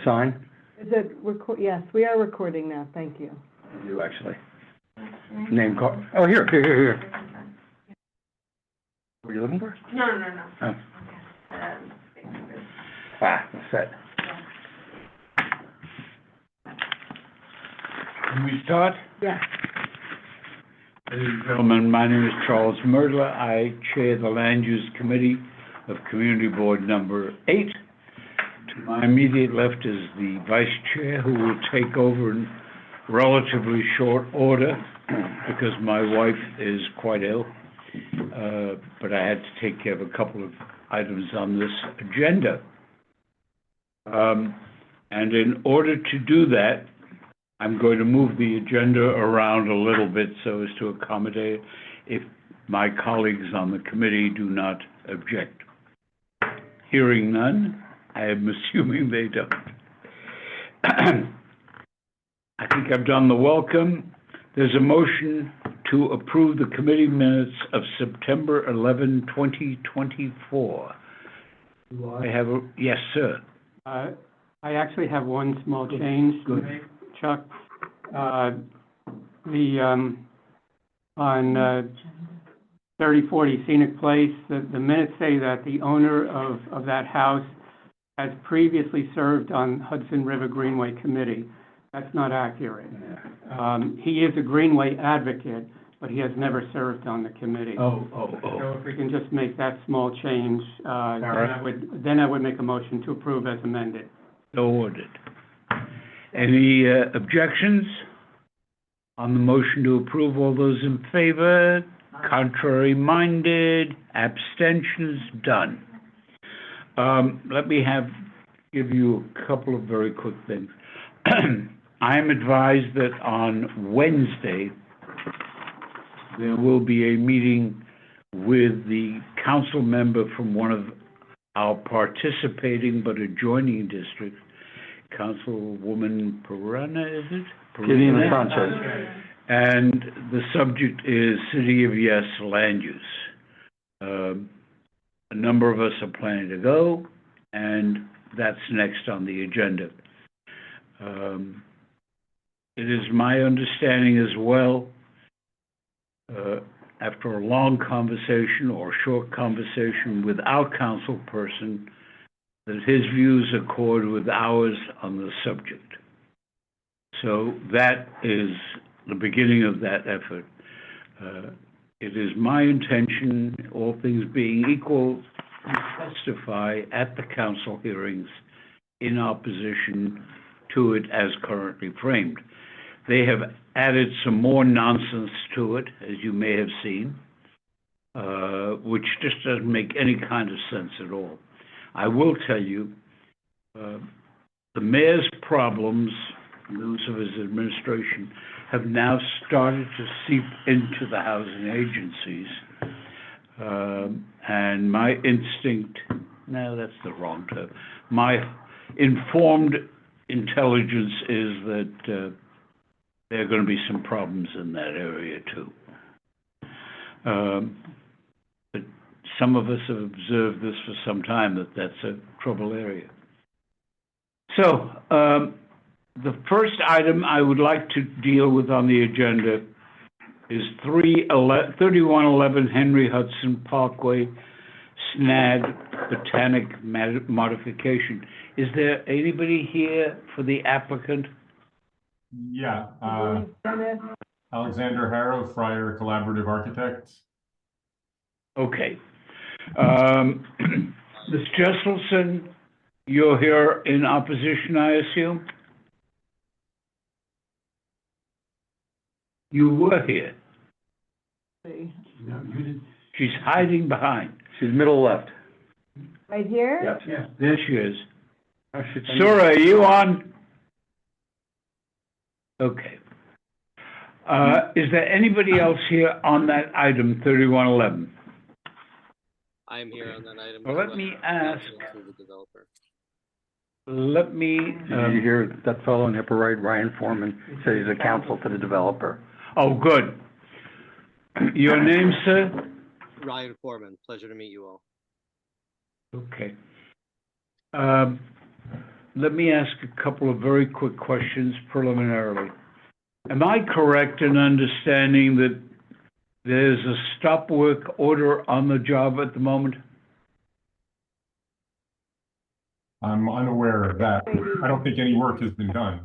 Sign? Is it yes, we are recording now, thank you. You actually. Name card. Oh, here. What are you looking for? No. Oh. Set. Can we start? Yes. Ladies and gentlemen, my name is Charles Merdler. I chair the Land Use Committee of Community Board Number 8. To my immediate left is the Vice Chair, who will take over in relatively short order because my wife is quite ill. But I had to take care of a couple of items on this agenda. And in order to do that, I'm going to move the agenda around a little bit so as to accommodate if my colleagues on the committee do not object. Hearing none, I am assuming they don't. I think I've done the welcome. There's a motion to approve the committee minutes of September 11, 2024. Do I have a, yes, sir. I actually have one small change to make, Chuck. On 3040 Scenic Place, the minutes say that the owner of that house has previously served on Hudson River Greenway Committee. That's not accurate. He is a Greenway advocate, but he has never served on the committee. Oh. So if we can just make that small change, then I would make a motion to approve as amended. So ordered. Any objections on the motion to approve? All those in favor? Contrary minded? Abstentions? Done. Let me give you a couple of very quick things. I am advised that on Wednesday, there will be a meeting with the council member from one of our participating but adjoining districts, Councilwoman Perrona, is it? Gideon Sanchez. And the subject is City of Yes land use. A number of us are planning to go, and that's next on the agenda. It is my understanding as well, after a long conversation or short conversation with our council person, that his views accord with ours on the subject. So that is the beginning of that effort. It is my intention, all things being equal, to testify at the council hearings in opposition to it as currently framed. They have added some more nonsense to it, as you may have seen, which just doesn't make any kind of sense at all. I will tell you, the mayor's problems, those of his administration, have now started to seep into the housing agencies. And my instinct, no, that's the wrong term, my informed intelligence is that there are going to be some problems in that area too. But some of us have observed this for some time, that that's a trouble area. So, the first item I would like to deal with on the agenda is 3111 Henry Hudson Parkway, Snag Botanic modification. Is there anybody here for the applicant? Yeah, Alexander Harrow, Friar Collaborative Architects. Okay. Ms. Jesselson, you're here in opposition, I assume? You were here. No, you didn't. She's hiding behind. She's middle left. Right here? Yep. Yeah, there she is. Sura, are you on? Okay. Is there anybody else here on that item, 3111? I am here on that item. Well, let me ask. Did you hear that fellow in the upper right, Ryan Foreman, said he's a counsel to the developer? Oh, good. Your name, sir? Ryan Foreman. Pleasure to meet you all. Okay. Let me ask a couple of very quick questions preliminarily. Am I correct in understanding that there's a stop work order on the job at the moment? I'm unaware of that. I don't think any work has been done.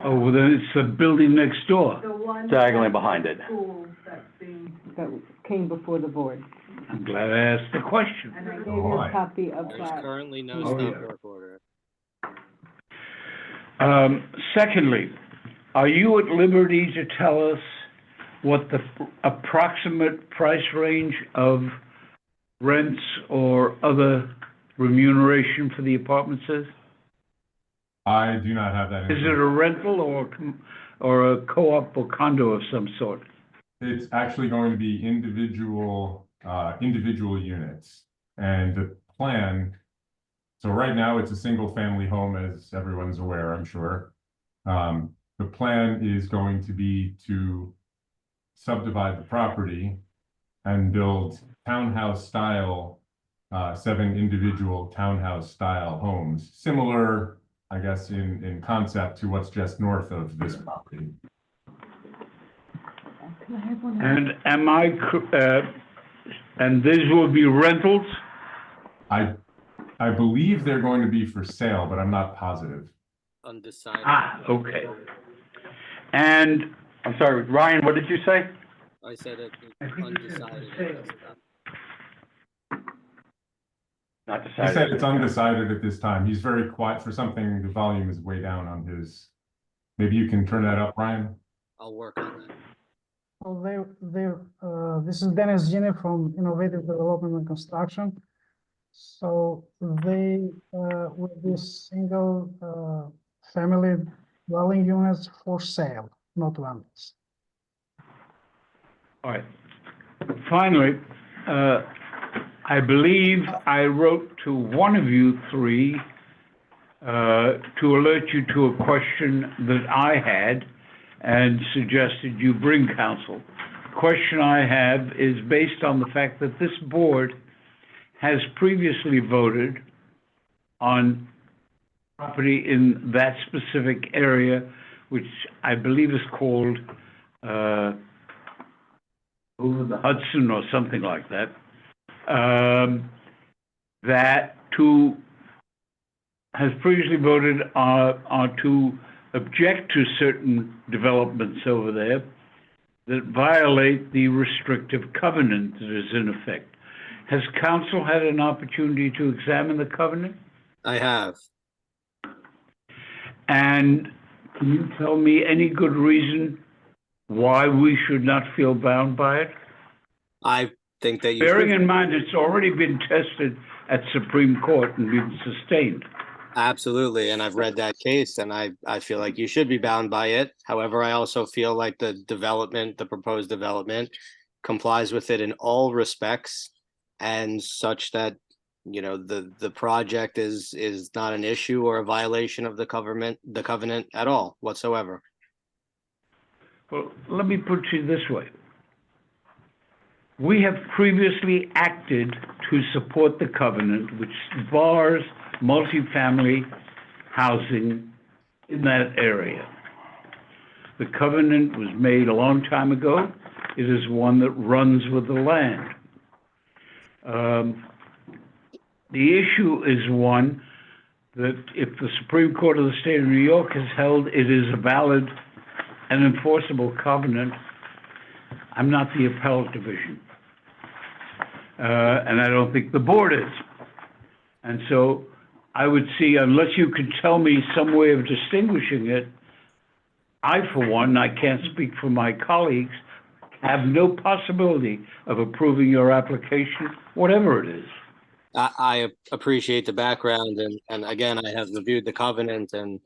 Oh, well, then it's the building next door. The one. Diagonally behind it. That came before the board, I'm glad I asked the question. and I gave you a Right. copy of There's that. currently no Oh, stop yeah. work order. Secondly, are you at liberty to tell us what the approximate price range of rents or other remuneration for the apartments is? I do not have that. Is it a rental or a co-op or condo of some sort? It's actually going to be individual units. And the plan, so right now it's a single family home, as everyone's aware, I'm sure. The plan is going to be to subdivide the property and build townhouse style, 7 individual townhouse style homes, similar, I guess, in concept to what's just north of this property. Can I have one? And and these will be rentals? I believe they're going to be for sale, but I'm not positive. Undecided. Ah, okay. And I'm sorry, Ryan, what did you say? I said it, undecided. at this time. Not He said decided. it's undecided at this time. He's very quiet for something. The volume is way down on his. Maybe you can turn that up, Ryan? I'll work on that. This is Dennis Gini from Innovative Development and Construction. So they will be single family dwelling units for sale, not rentals. all right. Finally, I believe I wrote to one of you three to alert you to a question that I had and suggested you bring counsel. The question I have is based on the fact that this board has previously voted on property in that specific area, which I believe is called over the Hudson or something like that, has previously voted to object to certain developments over there that violate the restrictive covenant that is in effect. Has council had an opportunity to examine the covenant? I have. And can you tell me any good reason why we should not feel bound by it? I think that you Bearing should. in mind it's already been tested at Supreme Court and been sustained. Absolutely, and I've read that case, and I feel like you should be bound by it. However, I also feel like the proposed development complies with it in all respects, and such that, you know, the project is not an issue or a violation of the covenant at all whatsoever. Well, let me put it this way. We have previously acted to support the covenant, which bars multifamily housing in that area. The covenant was made a long time ago. It is one that runs with the land. The issue is one that if the Supreme Court of the State of New York has held it is a valid and enforceable covenant, I'm not the appellate division. And I don't think the board is. And so I would see, unless you could tell me some way of distinguishing it, I, for one, I can't speak for my colleagues, have no possibility of approving your application, whatever it is. I appreciate the background, and again, I have reviewed the covenant, and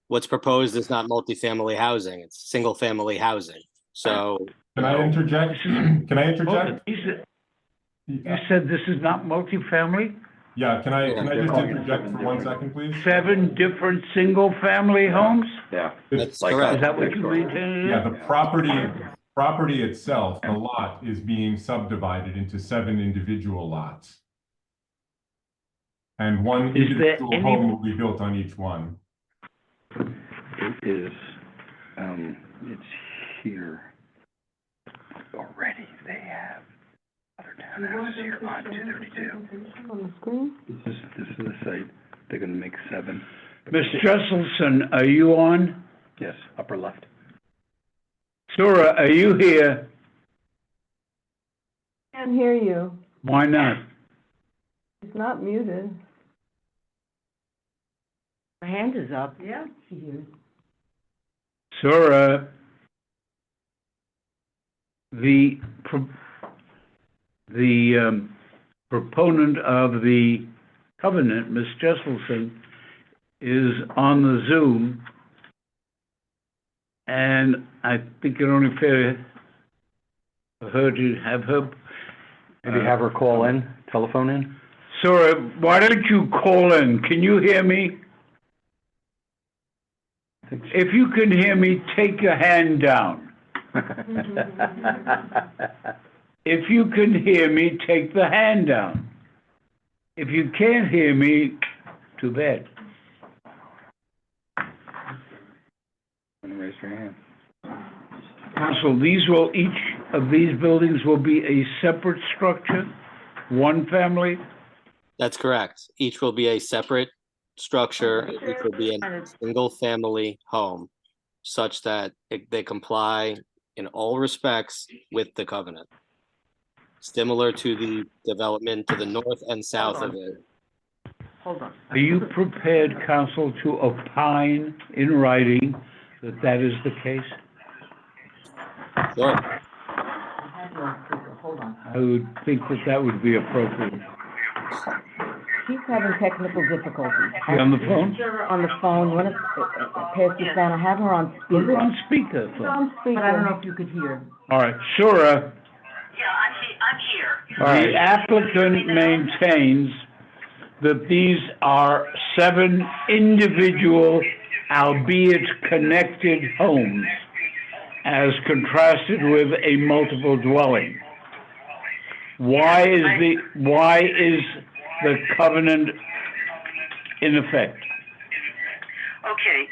what's proposed is not multifamily housing, it's single family housing. So Can I interject? Can I interject? You said this is not multifamily? Yeah, can I just interject for 1 second, please? 7 different single-family homes? Yeah. that's Like correct. Is that what you maintain? Yeah, the property itself, the lot is being subdivided into 7 individual lots. And one Is there individual any- home will be built on each one. It is, it's here already. They have other townhouses here on 232. On the screen? This is the site. They're gonna make 7. Mr. Jesselson, are you on? Yes, upper left. Sura, are you here? Can't hear you. Why not? It's not muted. Her hand is up. Yeah, she hears. Sura, the proponent of the covenant, Ms. Jesselson, is on the Zoom, and I think it only fair for her to have her. Maybe have her call in, telephone in? Sura, why don't you call in? Can you hear me? If you can hear me, take your hand down. If you can hear me, take the hand down. If you can't hear me, too bad. Raise your hand. Council, each of these buildings will be a separate structure, one family? That's correct. Each will be a separate structure. Each will be a single-family home, such that they comply in all respects with the covenant. Similar to the development to the north and south of it. Hold on. Are you prepared, counsel, to opine in writing that that is the case? Sure. Hold on. I would think that that would be appropriate. He's having technical difficulties. She on the phone? On the phone, you wanna pass this down, I have her on Put her speaker. on speaker. On speaker. But I don't know if you could hear. All right, Sura, Yeah, I'm here. the applicant maintains that these are 7 individual, albeit connected homes, as contrasted with a multiple dwelling. Why is the covenant in effect? Okay,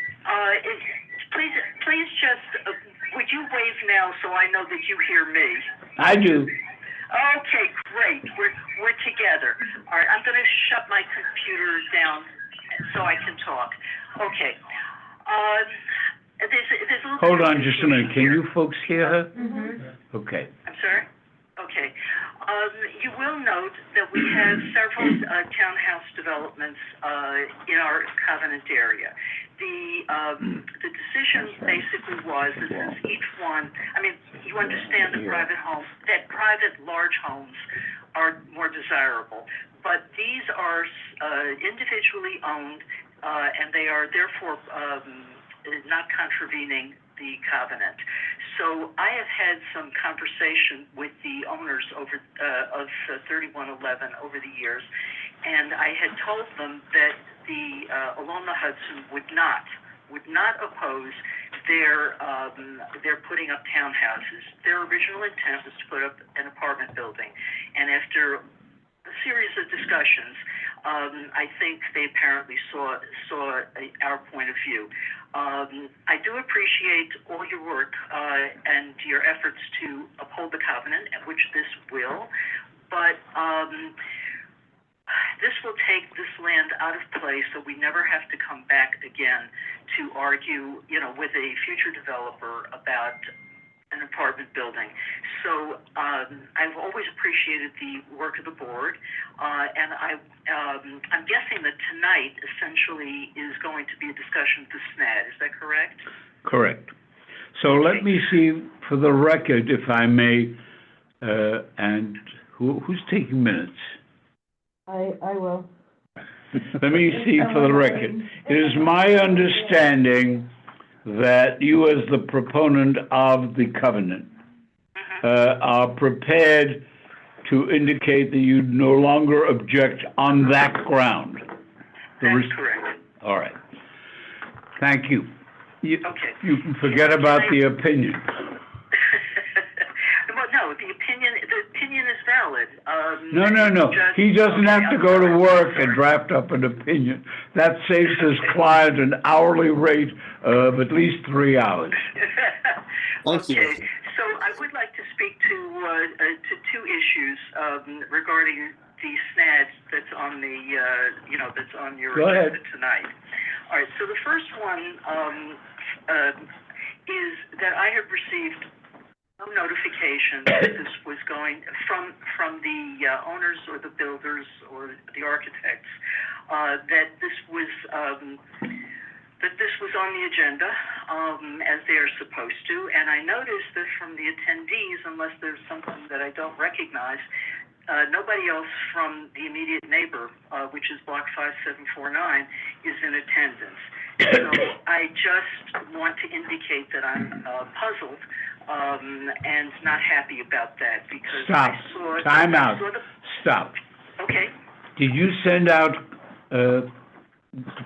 please just, would you wave now so I know that you hear me? I do. Okay, great, we're together. All right, I'm gonna shut my computer down so I can talk. Okay, there's a little. Hold on just a minute. Can you folks hear her? Mm-hmm. Okay. I'm sorry? Okay. You will note that we have several townhouse developments in our covenant area. The decision basically was that since each one, I mean, you understand that private large homes are more desirable, but these are individually owned, and they are therefore not contravening the covenant. So I have had some conversation with the owners of 3111 over the years, and I had told them that along the Hudson would not oppose their putting up townhouses. Their original intent was to put up an apartment building, and after a series of discussions, I think they apparently saw our point of view. I do appreciate all your work and your efforts to uphold the covenant, which this will, but this will take this land out of play so we never have to come back again to argue, with a future developer about an apartment building. So I've always appreciated the work of the board, and I'm guessing that tonight essentially is going to be a discussion of the SNAD. Is that correct? Correct. So let me see for the record, if I may, and who's taking minutes? I will. Let me see for the record. It is my understanding that you, as the proponent of the covenant, are prepared to indicate that you no longer object on that ground. That's correct. All right. Thank you. Okay. You can forget about the opinion. Well, no, no, the opinion is valid. No. He doesn't have to go to work and draft up an opinion. That saves his client an hourly rate of at least 3 hours. Thank you. Okay, so I would like to speak to two issues regarding the SNAD that's on the that's on your Go ahead. agenda tonight. All right, so the first one is that I have received no notification that this was going from the owners or the builders or the architects that this was on the agenda as they are supposed to. And I noticed that from the attendees, unless there's something that I don't recognize, nobody else from the immediate neighbor, which is Block 5749, is in attendance. So I just want to indicate that I'm puzzled and not happy about that because Stop. I saw... Time I out. saw Stop. Okay. Did you send out, Mr.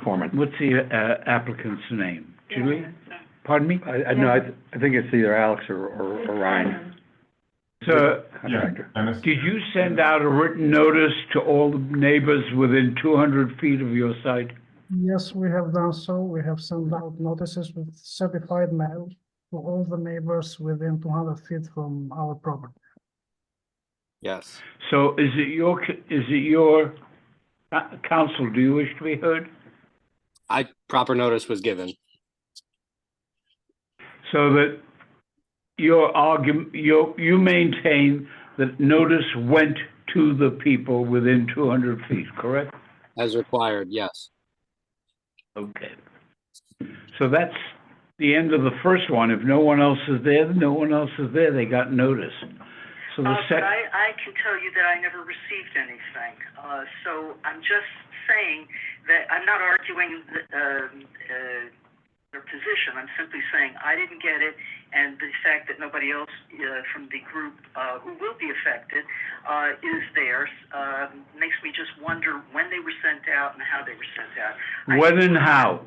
Foreman. what's the applicant's name? Julie? Pardon me? I think it's either Alex or Ryan. So, Yeah, Contractor. Dennis? did you send out a written notice to all the neighbors within 200 feet of your site? Yes, we have done so. We have sent out notices with certified mail to all the neighbors within 200 feet from our property. Yes. So is it your counsel, do you wish to be heard? Proper notice was given. So that your argument, you maintain that notice went to the people within 200 feet, correct? As required, yes. Okay. So that's the end of the first one. If no one else is there, then no one else is there. They got notice. So the But I can tell you that I never received anything. So I'm just saying that I'm not arguing their position. I'm simply saying I didn't get it, and the fact that nobody else from the group who will be affected is there makes me just wonder when they were sent out and how they were sent out. when and how?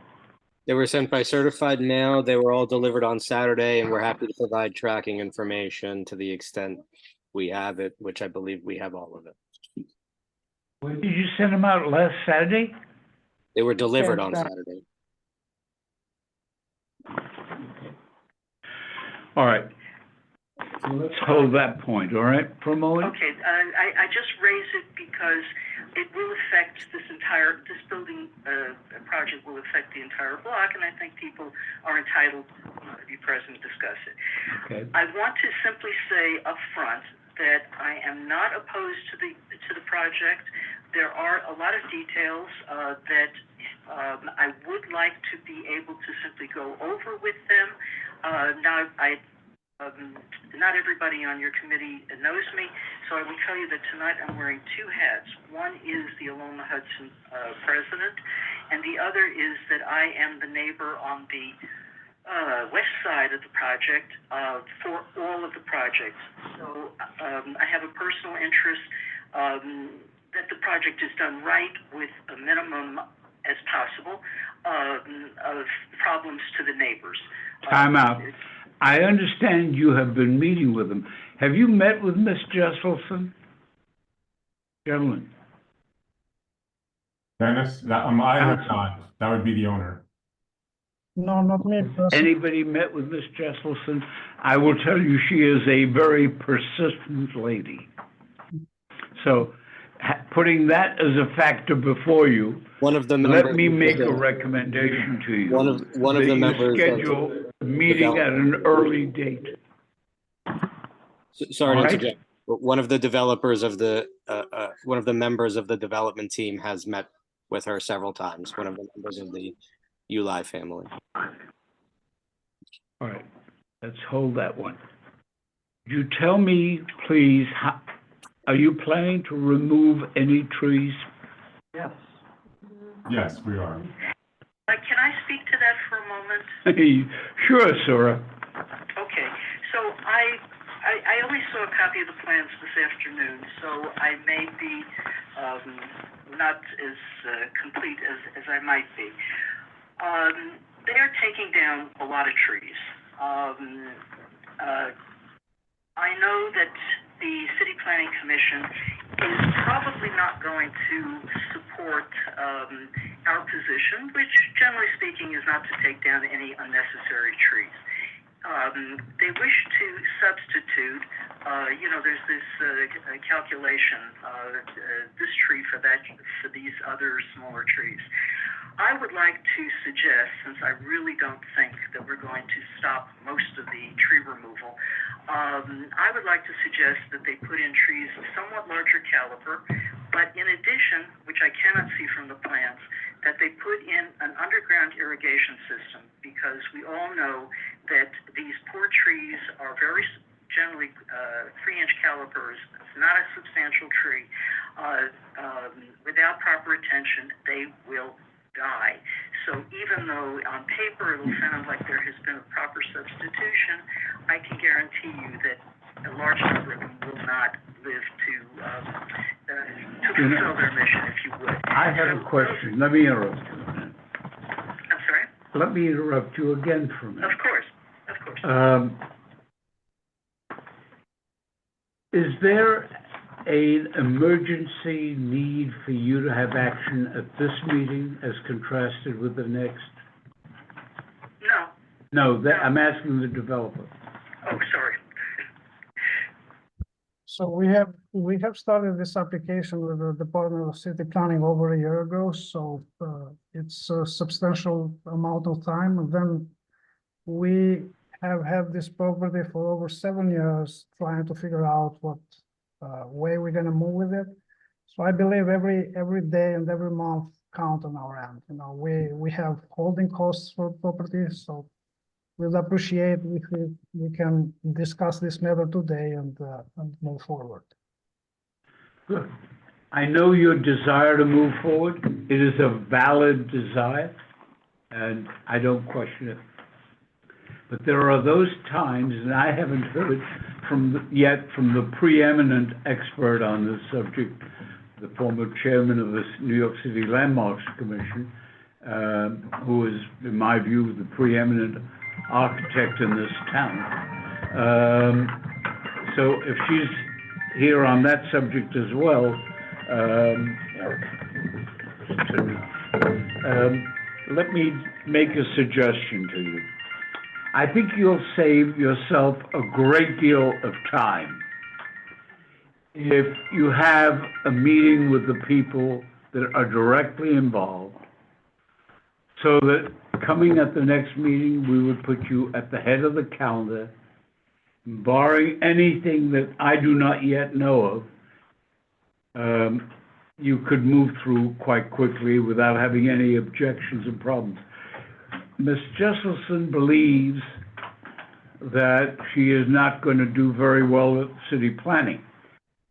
They were sent by certified mail. They were all delivered on Saturday, and we're happy to provide tracking information to the extent we have it, which I believe we have all of it. When did you send them out? Last Saturday? They were delivered Yes, on sir. Saturday. All right. So let's hold that point, all right, for a moment? Okay, I just raise it because it will affect this building project will affect the entire block, and I think people are entitled to be present and discuss it. Okay. I want to simply say up front that I am not opposed to the project. There are a lot of details that I would like to be able to simply go over with them. Not everybody on your committee knows me, so I will tell you that tonight I'm wearing two hats. One is the Aloma Hudson president, and the other is that I am the neighbor on the west side of the project for all of the projects. So I have a personal interest that the project is done right with a minimum as possible of problems to the neighbors. Time out. I understand you have been meeting with them. Have you met with Ms. Jesselson? Gentlemen, Dennis, I have not. That would be the owner. No, not me personally. anybody met with Ms. Jesselson? I will tell you, she is a very persistent lady. So, putting that as a factor before you, One of the members. let me make a recommendation to you. One of the members of- That you schedule a meeting at an early date. Sorry to All right. interject, but one of the developers of one of the members of the development team has met with her several times, one of the members of the Uli family. All right, let's hold that one. Could you tell me, please, are you planning to remove any trees? Yes. Yes, we are. Can I speak to that for a moment? Sure, Sarah. Okay, so I only saw a copy of the plans this afternoon, so I may be not as complete as I might be. They are taking down a lot of trees. I know that the City Planning Commission is probably not going to support our position, which generally speaking is not to take down any unnecessary trees. They wish to substitute, there's this calculation, this tree for that, for these other smaller trees. I would like to suggest, since I really don't think that we're going to stop most of the tree removal, I would like to suggest that they put in trees of somewhat larger caliber, but in addition, which I cannot see from the plans, that they put in an underground irrigation system, because we all know that these poor trees are very generally 3-inch calibers. It's not a substantial tree. Without proper attention, they will die. So even though on paper it will sound like there has been a proper substitution, I can guarantee you that a large number of them will not live to fulfill their mission, if you would. I have a question. Let me interrupt you a minute. I'm sorry? Let me interrupt you again for a minute. Of course. Is there an emergency need for you to have action at this meeting as contrasted with the next? No. No, I'm asking the developer. Oh, sorry. So we have started this application with the Department of City Planning over a year ago, so it's a substantial amount of time. And then we have had this property for over 7 years, trying to figure out what way we're gonna move with it. So I believe every day and every month count on our end. We have holding costs for properties, so we'll appreciate if we can discuss this matter today and move forward. Good. I know your desire to move forward. It is a valid desire, and I don't question it. But there are those times, and I haven't heard from the preeminent expert on this subject, the former chairman of the New York City Landmarks Commission, who is, in my view, the preeminent architect in this town. So if she's here on that subject as well, let me make a suggestion to you. I think you'll save yourself a great deal of time if you have a meeting with the people that are directly involved, so that coming at the next meeting, we would put you at the head of the calendar, barring anything that I do not yet know of. You could move through quite quickly without having any objections and problems. Ms. Jesselson believes that she is not going to do very well at city planning.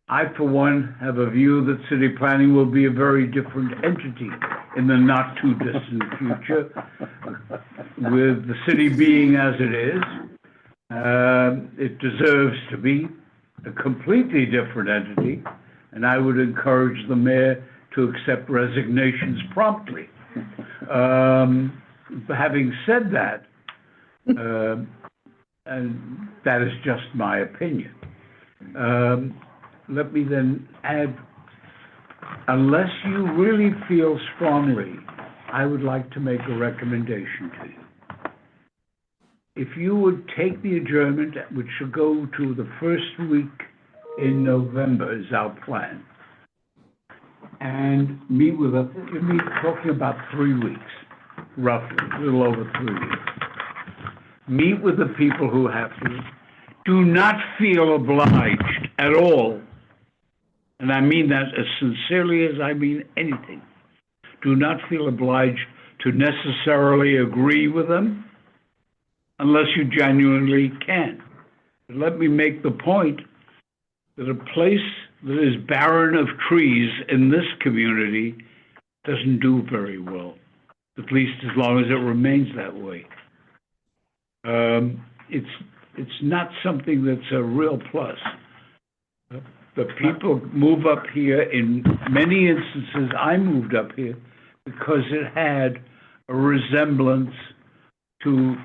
I, for one, have a view that city planning will be a very different entity in the not-too-distant future, with the city being as it is. It deserves to be a completely different entity, and I would encourage the mayor to accept resignations promptly. Having said that, and that is just my opinion, let me then add, unless you really feel strongly, I would like to make a recommendation to you. If you would take the adjournment, which should go to the first week in November is our plan, and meet with us, you're talking about 3 weeks, roughly, a little over 3 weeks. Meet with the people who have to. Do not feel obliged at all, and I mean that as sincerely as I mean anything. Do not feel obliged to necessarily agree with them unless you genuinely can. But let me make the point that a place that is barren of trees in this community doesn't do very well, at least as long as it remains that way. It's not something that's a real plus. The people move up here. In many instances, I moved up here because it had a resemblance to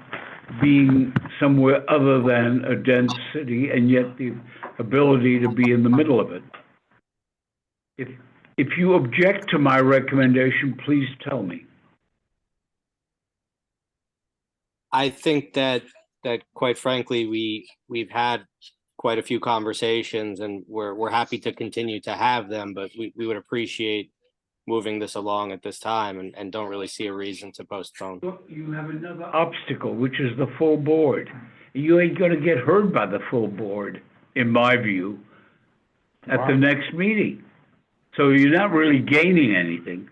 being somewhere other than a dense city, and yet the ability to be in the middle of it. If you object to my recommendation, please tell me. I think that quite frankly, we've had quite a few conversations and we're happy to continue to have them, but we would appreciate moving this along at this time and don't really see a reason to postpone. Look, you have another obstacle, which is the full board. You ain't gonna get heard by the full board, in my view, at the next meeting. So you're not really gaining anything.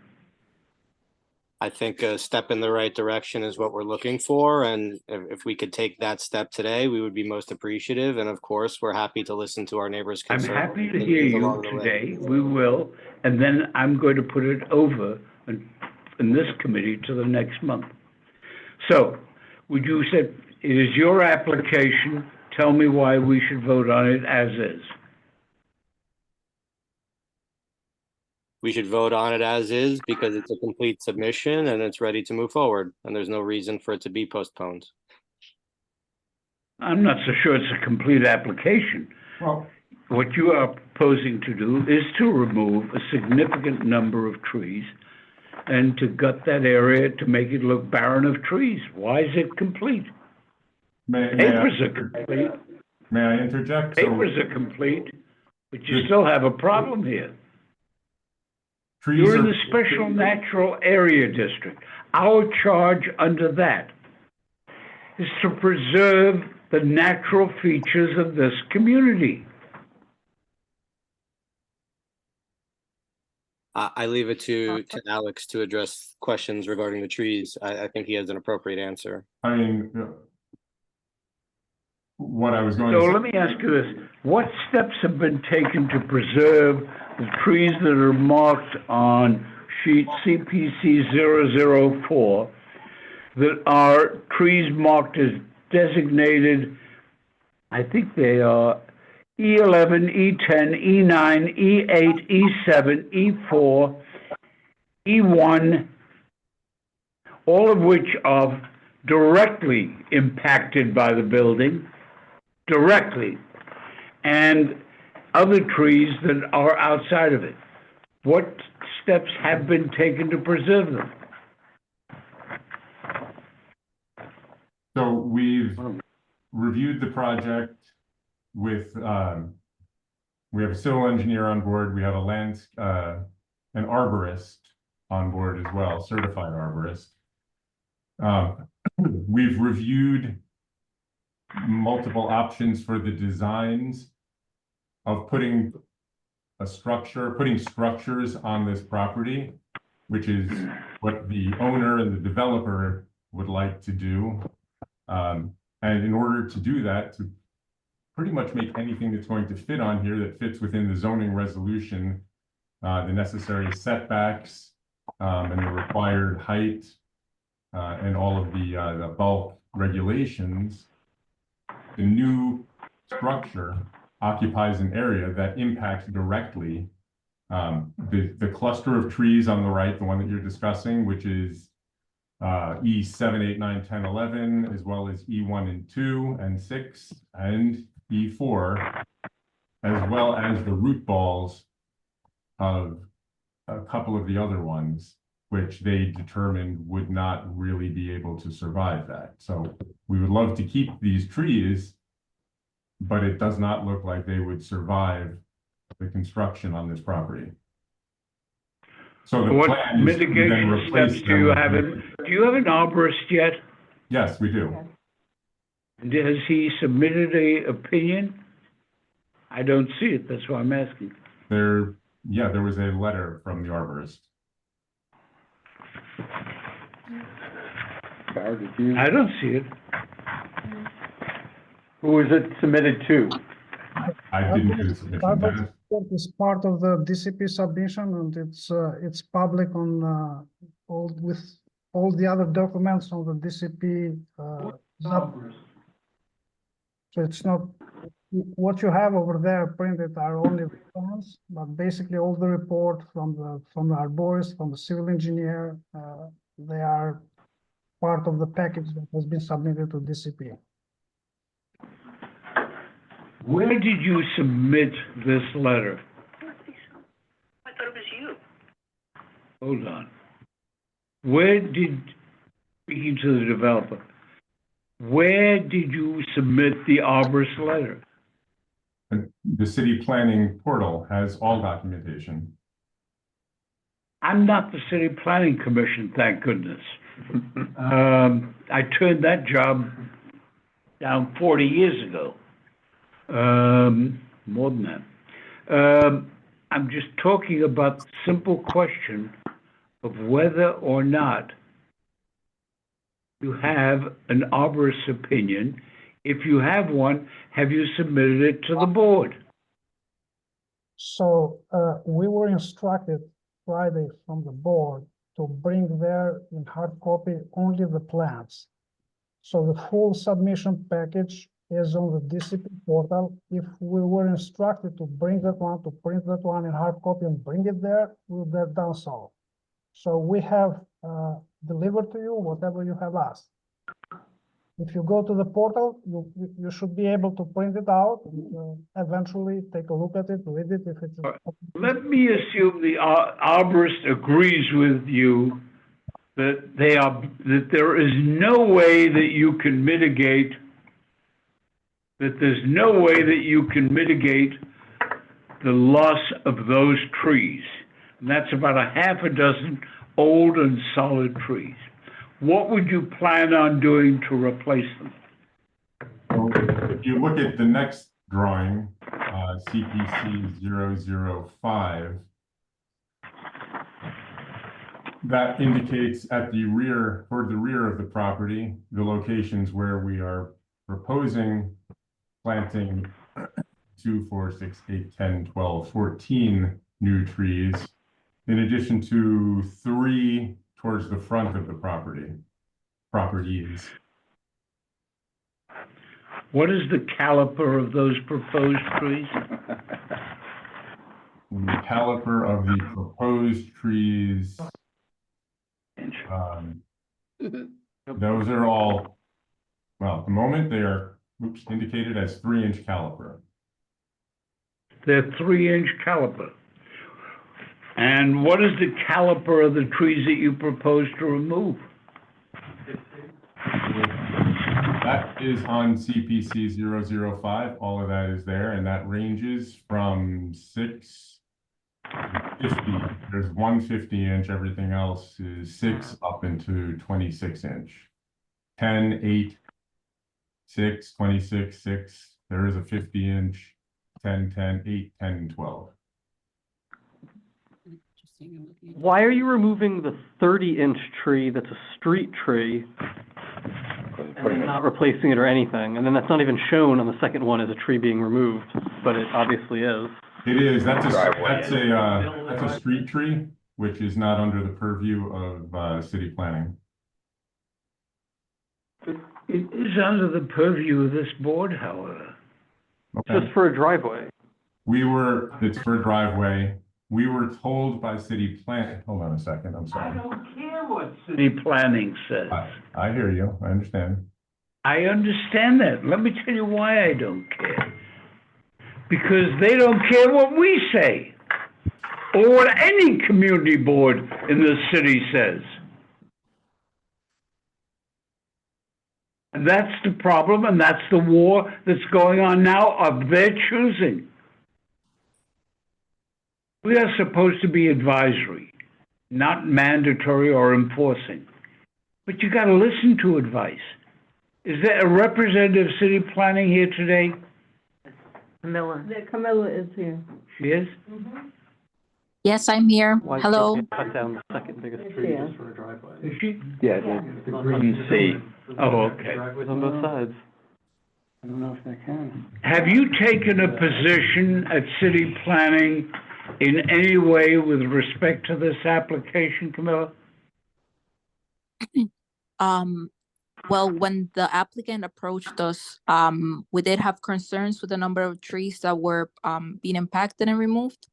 I think a step in the right direction is what we're looking for, and if we could take that step today, we would be most appreciative. And of course, we're happy to listen to our neighbors' I'm concerns. happy to and hear move you along the way. today, we will, and then I'm going to put it over in this committee to the next month. So, would you say, it is your application, tell me why we should vote on it as is. We should vote on it as is because it's a complete submission and it's ready to move forward, and there's no reason for it to be postponed. I'm not so sure it's a complete application. Well, What you are proposing to do is to remove a significant number of trees and to gut that area to make it look barren of trees. Why is it complete? Papers are complete, may I interject? So papers are complete, but you still have a problem here. trees You're in are- the Special Natural Area District. Our charge under that is to preserve the natural features of this community. I leave it to Alex to address questions regarding the trees. I think he has an appropriate answer. I mean, what I was going So to let me ask you this, what steps have been taken to preserve the trees that are marked on sheet CPC 004 that are trees marked as designated, I think they are E11, E10, E9, E8, E7, E4, E1, all of which are directly impacted by the building, directly, and other trees that are outside of it. What steps have been taken to preserve them? So we've reviewed the project with, we have a civil engineer on board, we have an arborist on board as well, certified arborist. We've reviewed multiple options for the designs of putting structures on this property, which is what the owner and the developer would like to do. And in order to do that, to pretty much make anything that's going to fit on here that fits within the zoning resolution, the necessary setbacks, and the required height, and all of the bulk regulations, the new structure occupies an area that impacts directly the cluster of trees on the right, the one that you're discussing, which is E7, 8, 9, 10, 11, as well as E1 and 2 and 6 and E4, as well as the root balls of a couple of the other ones, which they determined would not really be able to survive that. So we would love to keep these trees, but it does not look like they would survive the construction on this property. So the What plan is to then mitigation replace steps do you them have? with- Do you have an arborist yet? Yes, we do. Has he submitted a opinion? I don't see it, that's why I'm asking. There was a letter from the arborist. I don't see it. Who is it submitted to? I didn't do the submission. That Dennis? is part of the DCP submission, and it's public on with all the other documents on the DCP. So it's not, what you have over there printed are only plans, but basically all the report from the arborist, from the civil engineer, they are part of the package that has been submitted to DCP. Where did you submit this letter? I thought it was you. Hold on. Where did, speaking to the developer, where did you submit the arborist letter? The city planning portal has all documentation. I'm not the city planning commission, thank goodness. I turned that job down 40 years ago. More than that. I'm just talking about the simple question of whether or not you have an arborist's opinion. If you have one, have you submitted it to the board? So we were instructed Friday from the board to bring there in hard copy only the plans. So the full submission package is on the DCP portal. If we were instructed to bring that one, to print that one in hard copy and bring it there, we would have done so. So we have delivered to you whatever you have asked. If you go to the portal, you should be able to print it out, and, eventually take a look at it, read it if it's. Let me assume the arborist agrees with you that that there is no way that you can mitigate, the loss of those trees. And that's about a half a dozen old and solid trees. What would you plan on doing to replace them? So if you look at the next drawing, CPC 005, that indicates at the rear, toward the rear of the property, the locations where we are proposing planting 2, 4, 6, 8, 10, 12, 14 new trees, in addition to 3 towards the front of the properties. What is the caliper of those proposed trees? The caliper of the proposed trees, those are all, well, at the moment they are, indicated as 3-inch caliper. They're 3-inch caliper. And what is the caliper of the trees that you propose to remove? That is on CPC 005. All of that is there, and that ranges from 6 to 50. There's 1 50-inch, everything else is 6 up into 26-inch. 10, 8, 6, 26, 6. There is a 50-inch, 10, 10, 8, 10, and 12. Why are you removing the 30-inch tree that's a street tree and then not replacing it or anything? And then that's not even shown on the second one as a tree being removed, but it obviously is. It is. That's a street tree, which is not under the purview of city planning. It is under the purview of this board, however. Okay. Just for a driveway. It's for a driveway. We were told by city plan, hold on a second, I'm I sorry. don't care what city planning says. I hear you, I understand. I understand that. Let me tell you why I don't care. Because they don't care what we say, or what any community board in the city says. And that's the problem, and that's the war that's going on now of their choosing. We are supposed to be advisory, not mandatory or enforcing. But you got to listen to advice. Is there a representative of city planning here today? Camilla. Camilla is here. She is? Yes, I'm here. Why Hello. can't you cut down the second biggest tree Yeah. just for a driveway? Is she? Yeah, the green C. Oh, okay. Driveways on both sides. I don't know if they can. Have you taken a position at city planning in any way with respect to this application, Camilla? Well, when the applicant approached us, we did have concerns with the number of trees that were being impacted and removed.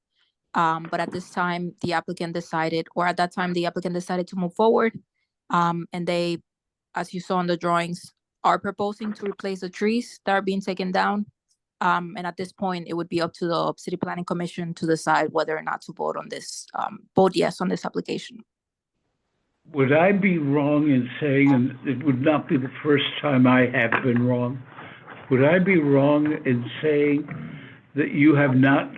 But at this time, the applicant decided to move forward. And they as you saw in the drawings, are proposing to replace the trees that are being taken down. And at this point, it would be up to the City Planning Commission to decide whether or not to vote on this, vote yes on this application. Would I be wrong in saying, and it would not be the first time I have been wrong, would I be wrong in saying that you have not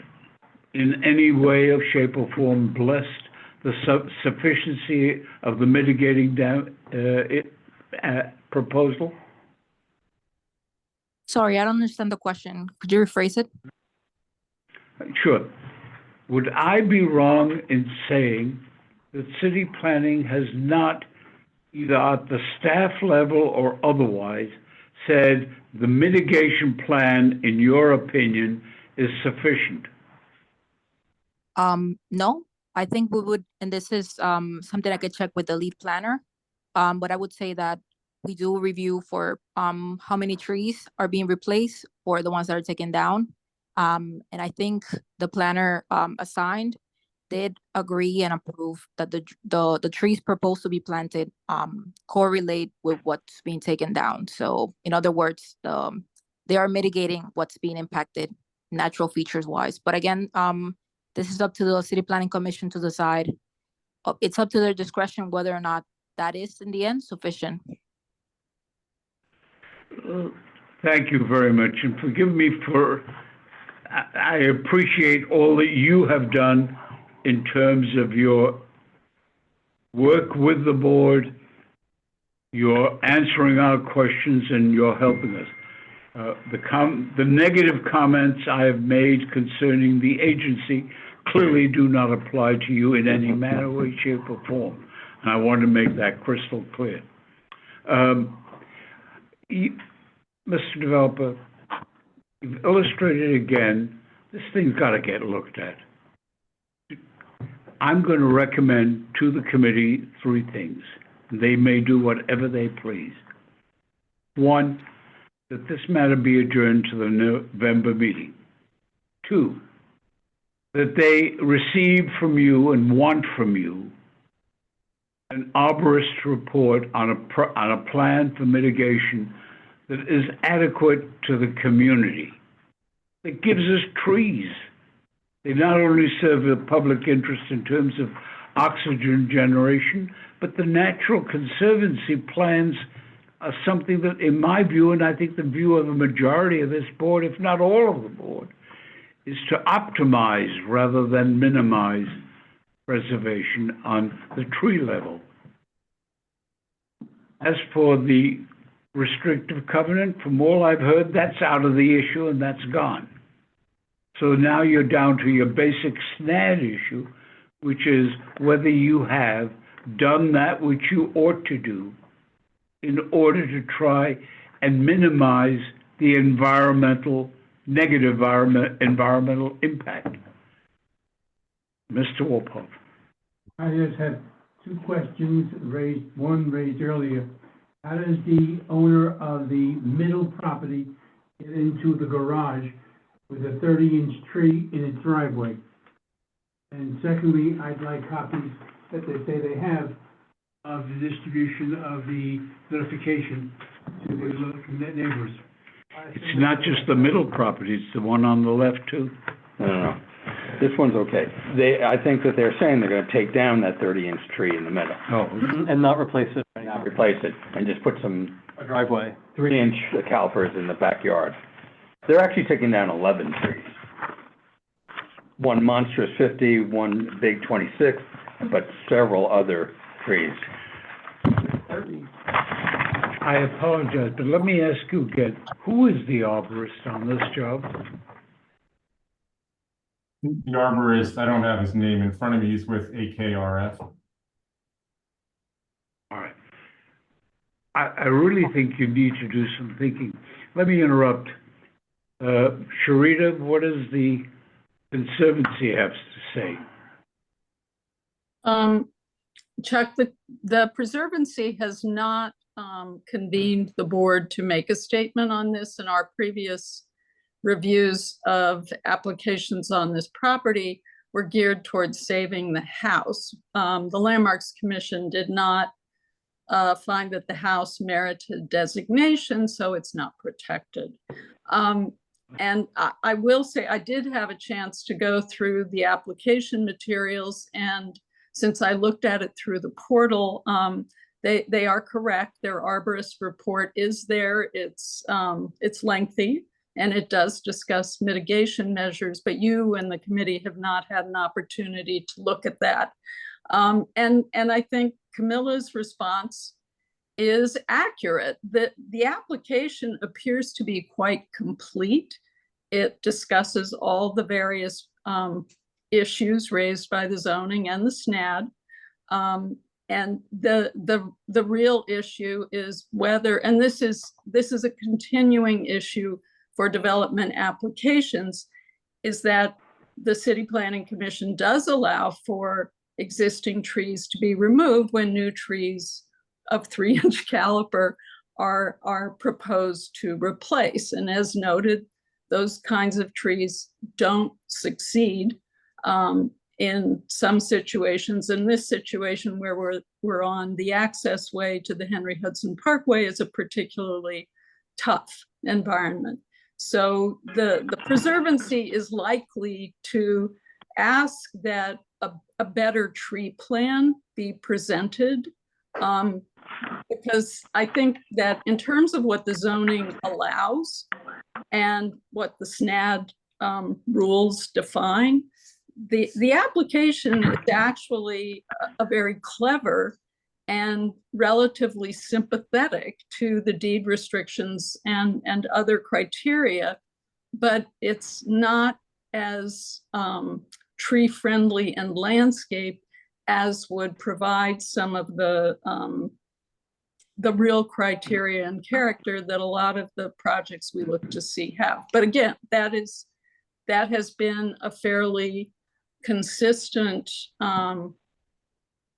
in any way of shape or form blessed the sufficiency of the mitigating proposal? Sorry, I don't understand the question. Could you rephrase it? Sure. Would I be wrong in saying that city planning has not, either at the staff level or otherwise, said the mitigation plan, in your opinion, is sufficient? No, I think we would, and this is something I could check with the lead planner. But I would say that we do a review for how many trees are being replaced or the ones that are taken down. And I think the planner assigned did agree and approve that the trees proposed to be planted correlate with what's being taken down. So in other words, they are mitigating what's being impacted natural features wise. But again, this is up to the City Planning Commission to decide. It's up to their discretion whether or not that is in the end sufficient. Thank you very much, and forgive me for, I appreciate all that you have done in terms of your work with the board, your answering our questions, and your helping us. The negative comments I have made concerning the agency clearly do not apply to you in any manner, way, shape, or form. And I want to make that crystal clear. Mr. Developer, you've illustrated again, this thing's got to get looked at. I'm going to recommend to the committee 3 things. They may do whatever they please. 1, that this matter be adjourned to the November meeting. 2, that they receive from you and want from you an arborist report on a plan for mitigation that is adequate to the community, that gives us trees. They not only serve the public interest in terms of oxygen generation, but the natural conservancy plans are something that, in my view, and I think the view of the majority of this board, if not all of the board, is to optimize rather than minimize preservation on the tree level. As for the restrictive covenant, from all I've heard, that's out of the issue and that's gone. So now you're down to your basic SNAD issue, which is whether you have done that which you ought to do in order to try and minimize the negative environmental impact. Mr. Wolpoff. I just have 2 questions raised, one raised earlier. How does the owner of the middle property get into the garage with a 30-inch tree in its driveway? And secondly, I'd like copies that they say they have of the distribution of the notification to the neighbors. It's not just the middle property, it's the one on the left too. No. This one's okay. I think that they're saying they're gonna take down that 30-inch tree in the middle. Oh, And not replace it. Not replace it, and just put some A driveway. 3-inch calipers in the backyard. They're actually taking down 11 trees. One monstrous 50, one big 26, but several other trees. I apologize, but let me ask you again, who is the arborist on this job? The arborist, I don't have his name in front of me, he's with AKRF. All right. I really think you need to do some thinking. Let me interrupt. Sharita, what does the Conservancy have to say? Chuck, the Preservancy has not convened the board to make a statement on this. In our previous reviews of applications on this property were geared towards saving the house. The Landmarks Commission did not find that the house merited designation, so it's not protected. And I will say, I did have a chance to go through the application materials, and since I looked at it through the portal, they are correct. Their arborist report is there. It's lengthy, and it does discuss mitigation measures, but you and the committee have not had an opportunity to look at that. And I think Camilla's response is accurate. The application appears to be quite complete. It discusses all the various issues raised by the zoning and the SNAD. And the real issue is whether, and this is a continuing issue for development applications, is that the City Planning Commission does allow for existing trees to be removed when new trees of 3-inch caliper are proposed to replace. And as noted, those kinds of trees don't succeed in some situations. In this situation where we're on the access way to the Henry Hudson Parkway is a particularly tough environment. So the Preservancy is likely to ask that a better tree plan be presented, because I think that in terms of what the zoning allows and what the SNAD rules define, the application is actually a very clever and relatively sympathetic to the deed restrictions and other criteria, but it's not as tree-friendly and landscape as would provide some of the real criteria and character that a lot of the projects we look to see have. But again, that has been a fairly consistent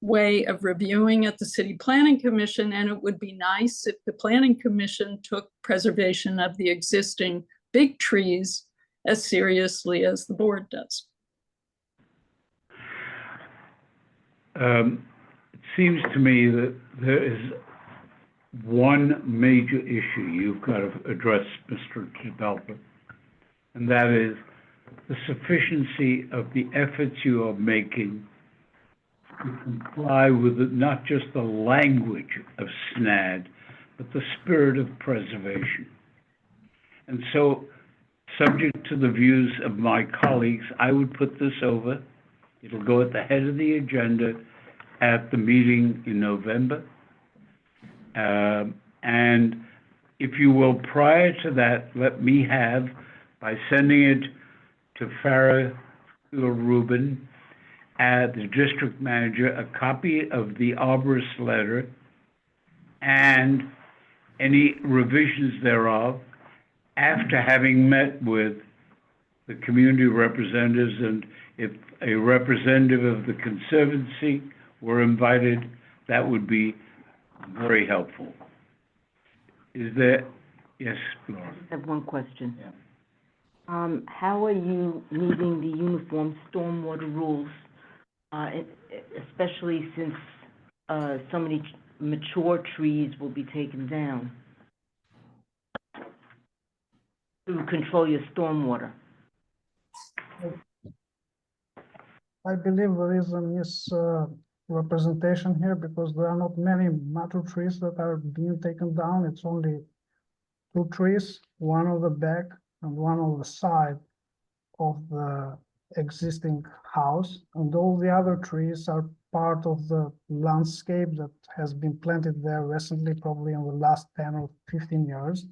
way of reviewing at the City Planning Commission, and it would be nice if the Planning Commission took preservation of the existing big trees as seriously as the board does. It seems to me that there is one major issue you've got to address, Mr. Developer, and that is the sufficiency of the efforts you are making to comply with not just the language of SNAD, but the spirit of preservation. And so, subject to the views of my colleagues, I would put this over. It'll go at the head of the agenda at the meeting in November. And if you will, prior to that, let me have, by sending it to Farah Rubin, the district manager, a copy of the arborist letter and any revisions thereof, after having met with the community representatives, and if a representative of the Conservancy were invited, that would be very helpful. Is there, yes, Laura? I have one question. Yeah. How are you meeting the uniform stormwater rules, especially since so many mature trees will be taken down to control your stormwater? I believe there is a misrepresentation here because there are not many mature trees that are being taken down. It's only 2 trees, one on the back and one on the side of the existing house. And all the other trees are part of the landscape that has been planted there recently, probably in the last 10 or 15 years.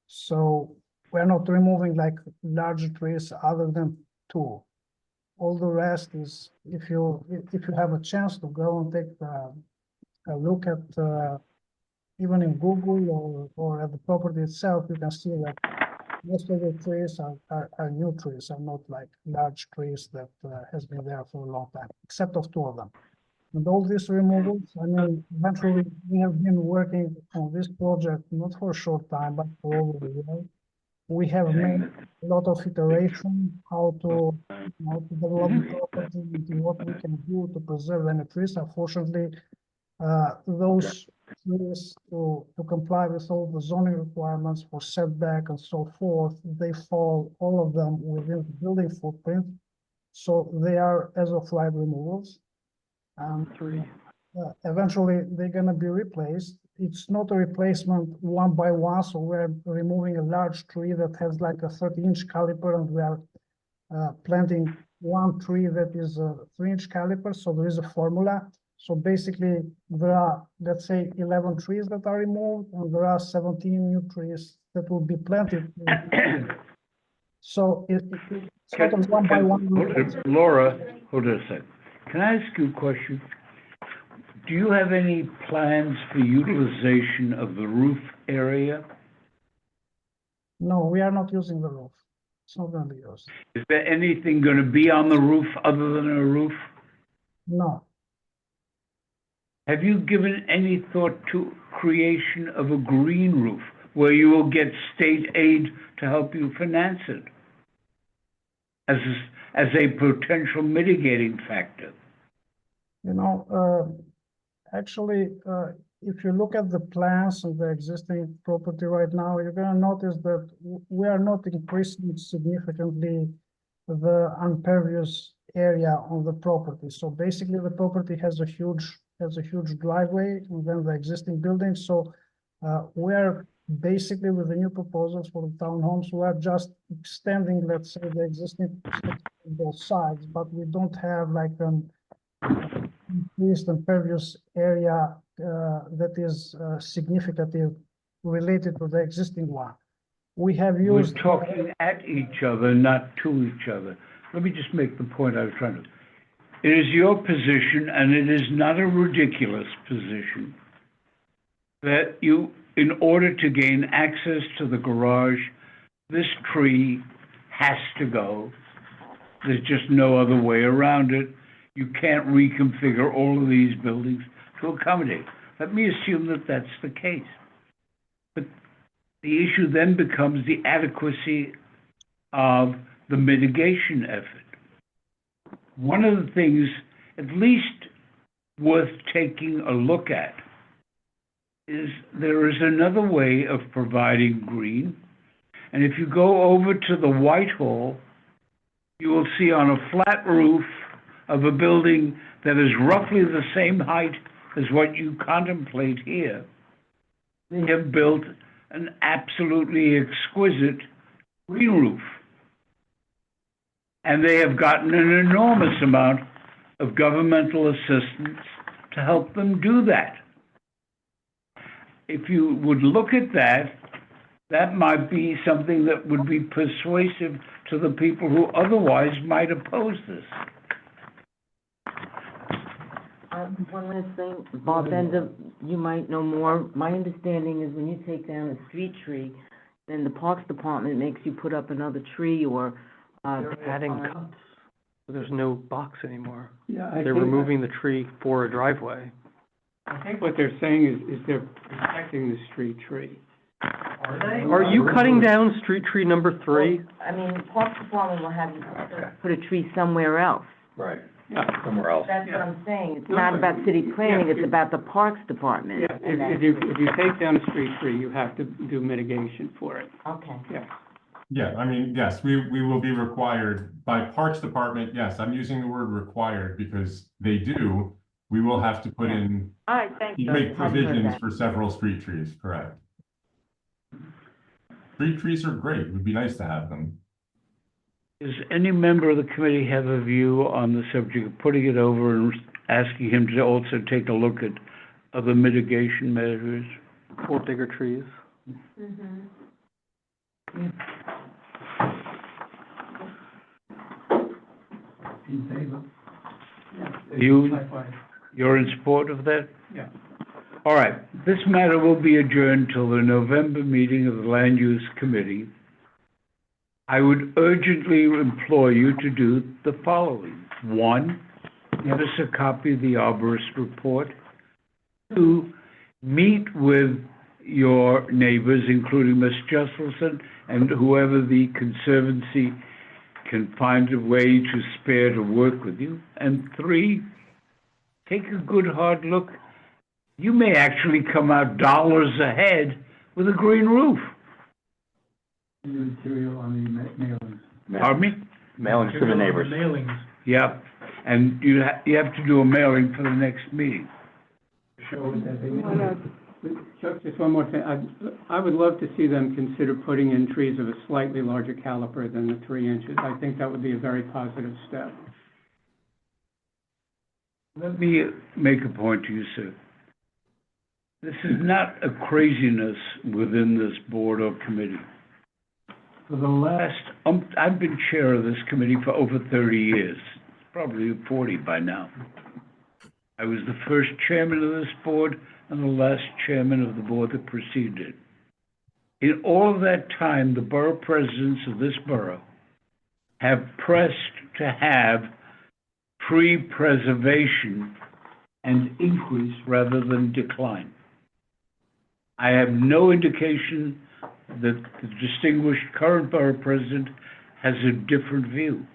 So we're not removing like larger trees other than 2. All the rest is, if you have a chance to go and take a look at even in Google or at the property itself, you can see that most of the trees are new trees, are not like large trees that has been there for a long time, except of 2 of them. And all these removals, I mean, eventually we have been working on this project not for a short time, but for over a year. We have made a lot of iteration how to develop the property, what we can do to preserve any trees. Unfortunately, those trees to comply with all the zoning requirements for setback and so forth, they fall, all of them within the building footprint. So they are as of right removals. Eventually, they're gonna be replaced. It's not a replacement one by one, so we're removing a large tree that has like a 30-inch caliper, and we are planting one tree that is a 3-inch caliper, so there is a formula. So basically, there are, let's say, 11 trees that are removed, and there are 17 new trees that will be planted. So it's sort of one by one. Laura, hold on a sec. Can I ask you a question? Do you have any plans for utilization of the roof area? No, we are not using the roof. It's not gonna be used. Is there anything gonna be on the roof other than a roof? No, Have you given any thought to creation of a green roof where you will get state aid to help you finance it as a potential mitigating factor? you know, actually, if you look at the plans of the existing property right now, you're gonna notice that we are not increasing significantly the impervious area on the property. So basically, the property has a huge driveway and then the existing building. So we're basically, with the new proposals for the townhomes, we are just extending, let's say, the existing on both sides, but we don't have like an increased impervious area that is significantly related to the existing one. We have used. We're talking at each other, not to each other. Let me just make the point I was trying to. It is your position, and it is not a ridiculous position, that you, in order to gain access to the garage, this tree has to go. There's just no other way around it. You can't reconfigure all of these buildings to accommodate. Let me assume that that's the case. But the issue then becomes the adequacy of the mitigation effort. One of the things, at least worth taking a look at, is there is another way of providing green. And if you go over to the Whitehall, you will see on a flat roof of a building that is roughly the same height as what you contemplate here, they have built an absolutely exquisite green roof. And they have gotten an enormous amount of governmental assistance to help them do that. If you would look at that, that might be something that would be persuasive to the people who otherwise might oppose this. One last thing, Bob Bender, you might know more. My understanding is when you take down a street tree, then the Parks Department makes you put up another tree or, They're adding cuts. There's no box anymore. Yeah, They're removing the tree for a driveway. I think what they're saying is they're protecting the street tree. Are you cutting down street tree number 3? I mean, Parks Department will have you put a tree somewhere else. Right, Yeah, somewhere else. That's what I'm saying. It's not about city planning, it's about the Parks Department. yeah, if you take down a street tree, you have to do mitigation for it, Okay. yeah. Yeah, I mean, yes, we will be required by Parks Department. Yes, I'm using the word required because they do. We will have to put in, All right, thank you. make Hadn't heard provisions that. for several street trees, correct? Street trees are great. It would be nice to have them. Does any member of the committee have a view on the subject of putting it over and asking him to also take a look at other mitigation measures? 4 bigger trees. In favor? You're in support of that? Yeah. All right, this matter will be adjourned till the November meeting of the Land Use Committee. I would urgently implore you to do the following. 1, get us a copy of the arborist report. 2, meet with your neighbors, including Ms. Jusselson and whoever the Conservancy can find a way to spare to work with you. And 3, take a good hard look you may actually come out dollars ahead with a green roof. New material on the mailings. Pardon me? Mailings to the neighbors. Mailings, Yep, and you have to do a mailing for the next meeting. show that they. Chuck, just one more thing. I would love to see them consider putting in trees of a slightly larger caliper than the 3 inches. I think that would be a very positive step. Let me make a point to you, sir. This is not a craziness within this board or committee. For the last, I've been chair of this committee for over 30 years, probably 40 by now. I was the first chairman of this board and the last chairman of the board that preceded it. In all of that time, the borough presidents of this borough have pressed to have tree preservation and increase rather than decline. I have no indication that the distinguished current borough president has a different view.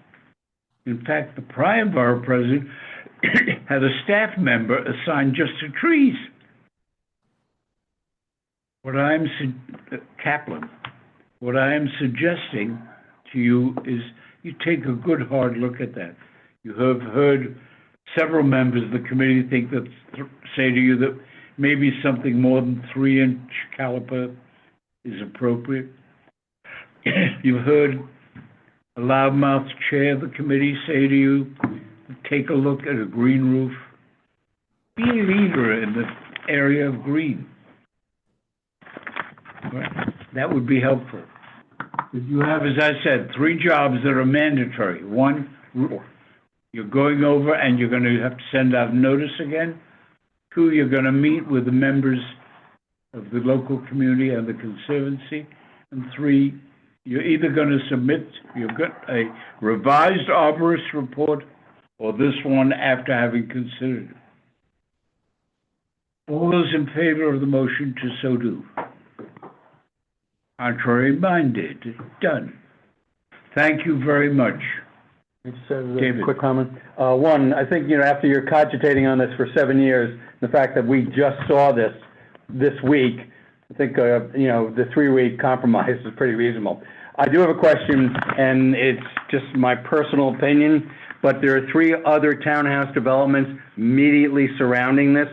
In fact, the prior borough president had a staff member assigned just to trees. Kaplan, what I am suggesting to you is you take a good hard look at that. You have heard several members of the committee think that, say to you that maybe something more than 3-inch caliper is appropriate. You've heard a loudmouth chair of the committee say to you, take a look at a green roof. Be a leader in the area of green. Right? That would be helpful. You have, as I said, 3 jobs that are mandatory. 1, you're going over and you're going to have to send out notice again. 2, you're going to meet with the members of the local community and the conservancy. And 3, you're either going to submit, you've got a revised arborist report or this one after having considered it. All those in favor of the motion to so do? Contrary minded? Done. Thank you very much. Just a David. quick comment. One, I think, after you're cogitating on this for 7 years, the fact that we just saw this week, I think, the 3-week compromise is pretty reasonable. I do have a question, and it's just my personal opinion, but there are 3 other townhouse developments immediately surrounding this,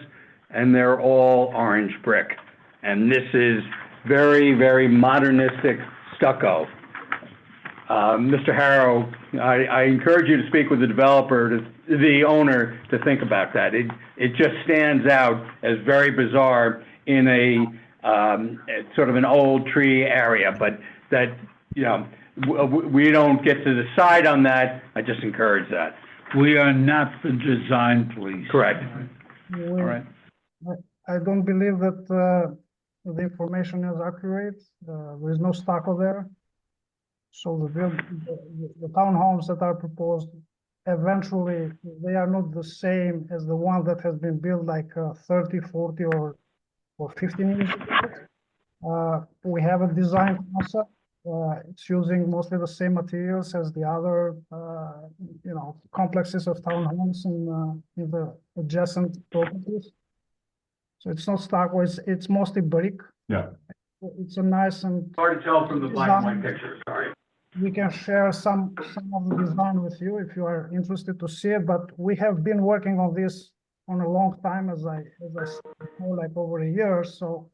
and they're all orange brick. And this is very, very modernistic stucco. Mr. Harrow, I encourage you to speak with the developer, the owner, to think about that. It just stands out as very bizarre in a sort of an old tree area, but that, we don't get to decide on that. I just encourage that. We are not the design police. Correct. All right. I don't believe that the information is accurate. There is no stucco there. So the townhomes that are proposed, eventually, they are not the same as the one that has been built like 30, 40, or 15 years ago. We have a design concept. It's using mostly the same materials as the other, complexes of townhomes in the adjacent properties. So it's not stucco, it's mostly brick. Yeah. It's a nice and Hard to tell from the black and white picture, sorry. we can share some of the design with you if you are interested to see it, but we have been working on this on a long time, as I said before, like over a year. So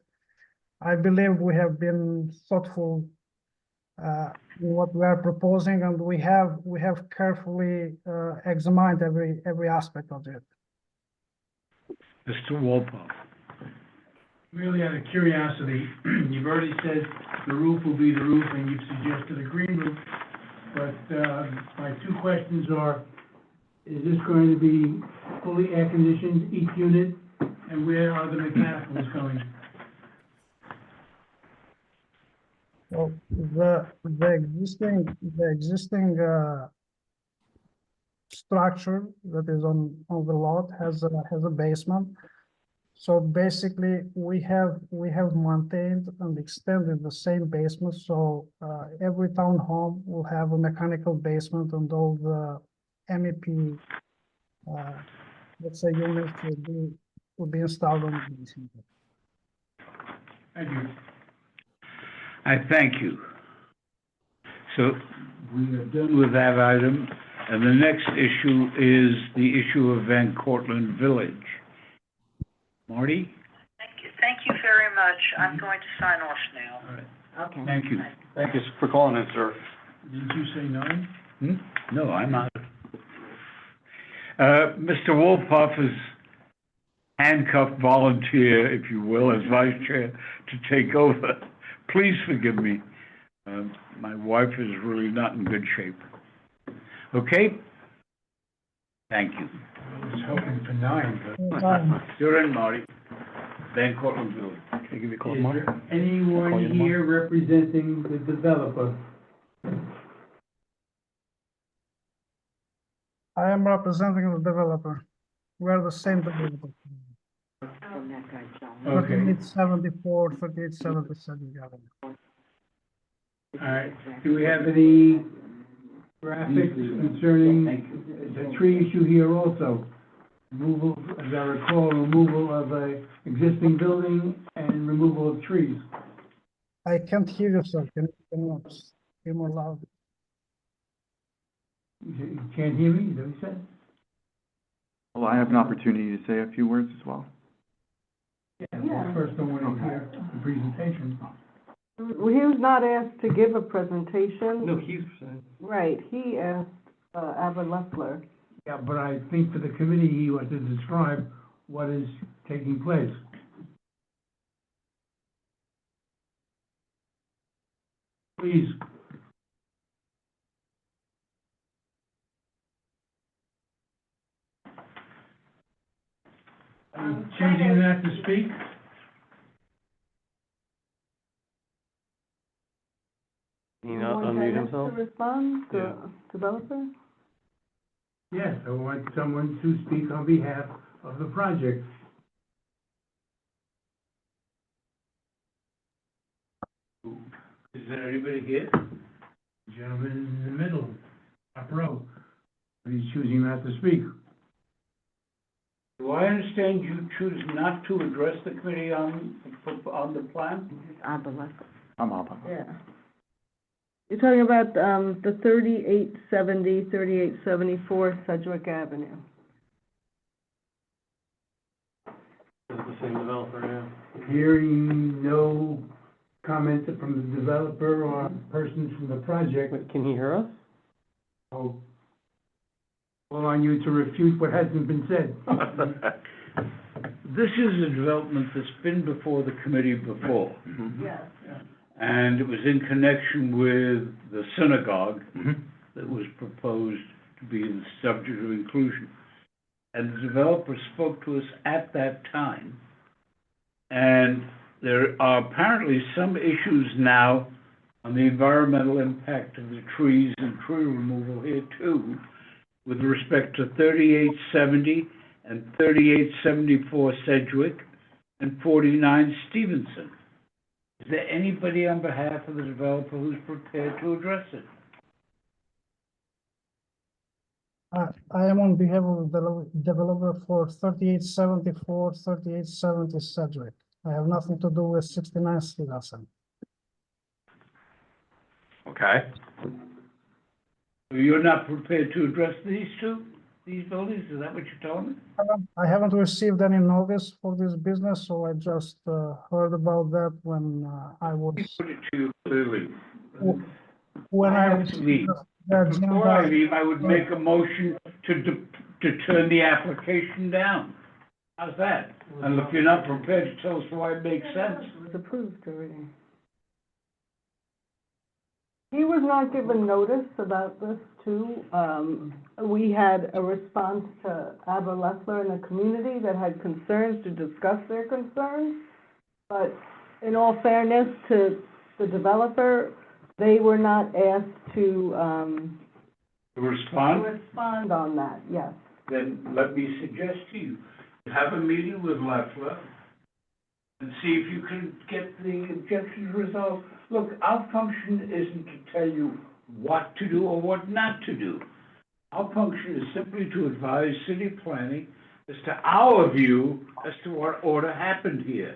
I believe we have been thoughtful in what we are proposing, and we have carefully examined every aspect of it. Mr. Walpole. Merely out of curiosity, you've already said the roof will be the roof, and you've suggested a green roof. But my 2 questions are, is this going to be fully air conditioned, each unit? And where are the mechanicals going? So the existing structure that is on the lot has a basement. So basically, we have maintained and extended the same basement. So every townhome will have a mechanical basement, and all the MEP, let's say, units will be will be installed on the building. Thank you. I thank you. So we are done with that item, and the next issue is the issue of Van Cortlandt Village. Marty? Thank you very much. I'm going to sign off now. All right. Okay. Thank you. Thank you for calling in, sir. Didn't you say nine? No, I'm not. Mr. Wolpoff is handcuffed volunteer, if you will, as vice chair to take over. Please forgive me. My wife is really not in good shape. Okay? Thank you. I was hoping for nine, but. You're in, Marty. Van Cortlandt Village. Can I give you a call Is tomorrow? there anyone here representing the developer? I am representing the developer. We are the same developer. From that guy, John. Okay. 3874, 3877, Avenue. All right, do we have any graphics concerning the tree issue here also? Removal, as I recall, removal of a existing building and removal of trees. I can't hear you, sir. Can you be more loud? You can't hear me, is that what you said? Well, I have an opportunity to say a few words as well. Yeah, well, first I want to hear the presentation. Well, he was not asked to give a presentation. No, he's, Right, he asked, Abba Leffler. Yeah, but I think for the committee, he was to describe what is taking place. Please. Are you choosing not to speak? can you not unmute himself? To respond, Yeah. the developer? Yes, I want someone to speak on behalf of the project. Is there anybody here? Gentleman in the middle, top row. But he's choosing not to speak. Do I understand you choose not to address the committee on the plan? Abba Leffler. I'm Abba. Yeah. You're talking about, the 3874 Sedgwick Avenue. Is the same developer, yeah. Hearing no comment from the developer or persons from the project, Wait, can he hear us? I'll call on you to refute what hasn't been said. This is a development that's been before the committee before, Yes. and it was in connection with the synagogue that was proposed to be the subject of inclusion. And the developer spoke to us at that time. And there are apparently some issues now on the environmental impact of the trees and tree removal here too, with respect to 3870 and 3874 Sedgwick and 49 Stevenson. Is there anybody on behalf of the developer who's prepared to address it? I am on behalf of the developer for 3874, 3870 Sedgwick. I have nothing to do with 69 Stevenson. Okay. You're not prepared to address these buildings? Is that what you're telling me? I haven't received any notice for this business, so I just heard about that when I was, Put it to you clearly. when I I have to received leave. the Before I agenda. leave, I would make a motion to turn the application down. How's that? And if you're not prepared to tell us why it makes sense. It was approved already. He was not given notice about this too. We had a response to Abba Leffler in the community that had concerns to discuss their concerns. But in all fairness to the developer, they were not asked to Respond? respond on that, yes. Then let me suggest to you, have a meeting with Leffler and see if you can get the objections resolved. Look, our function isn't to tell you what to do or what not to do. Our function is simply to advise city planning as to our view as to what ought to happen here.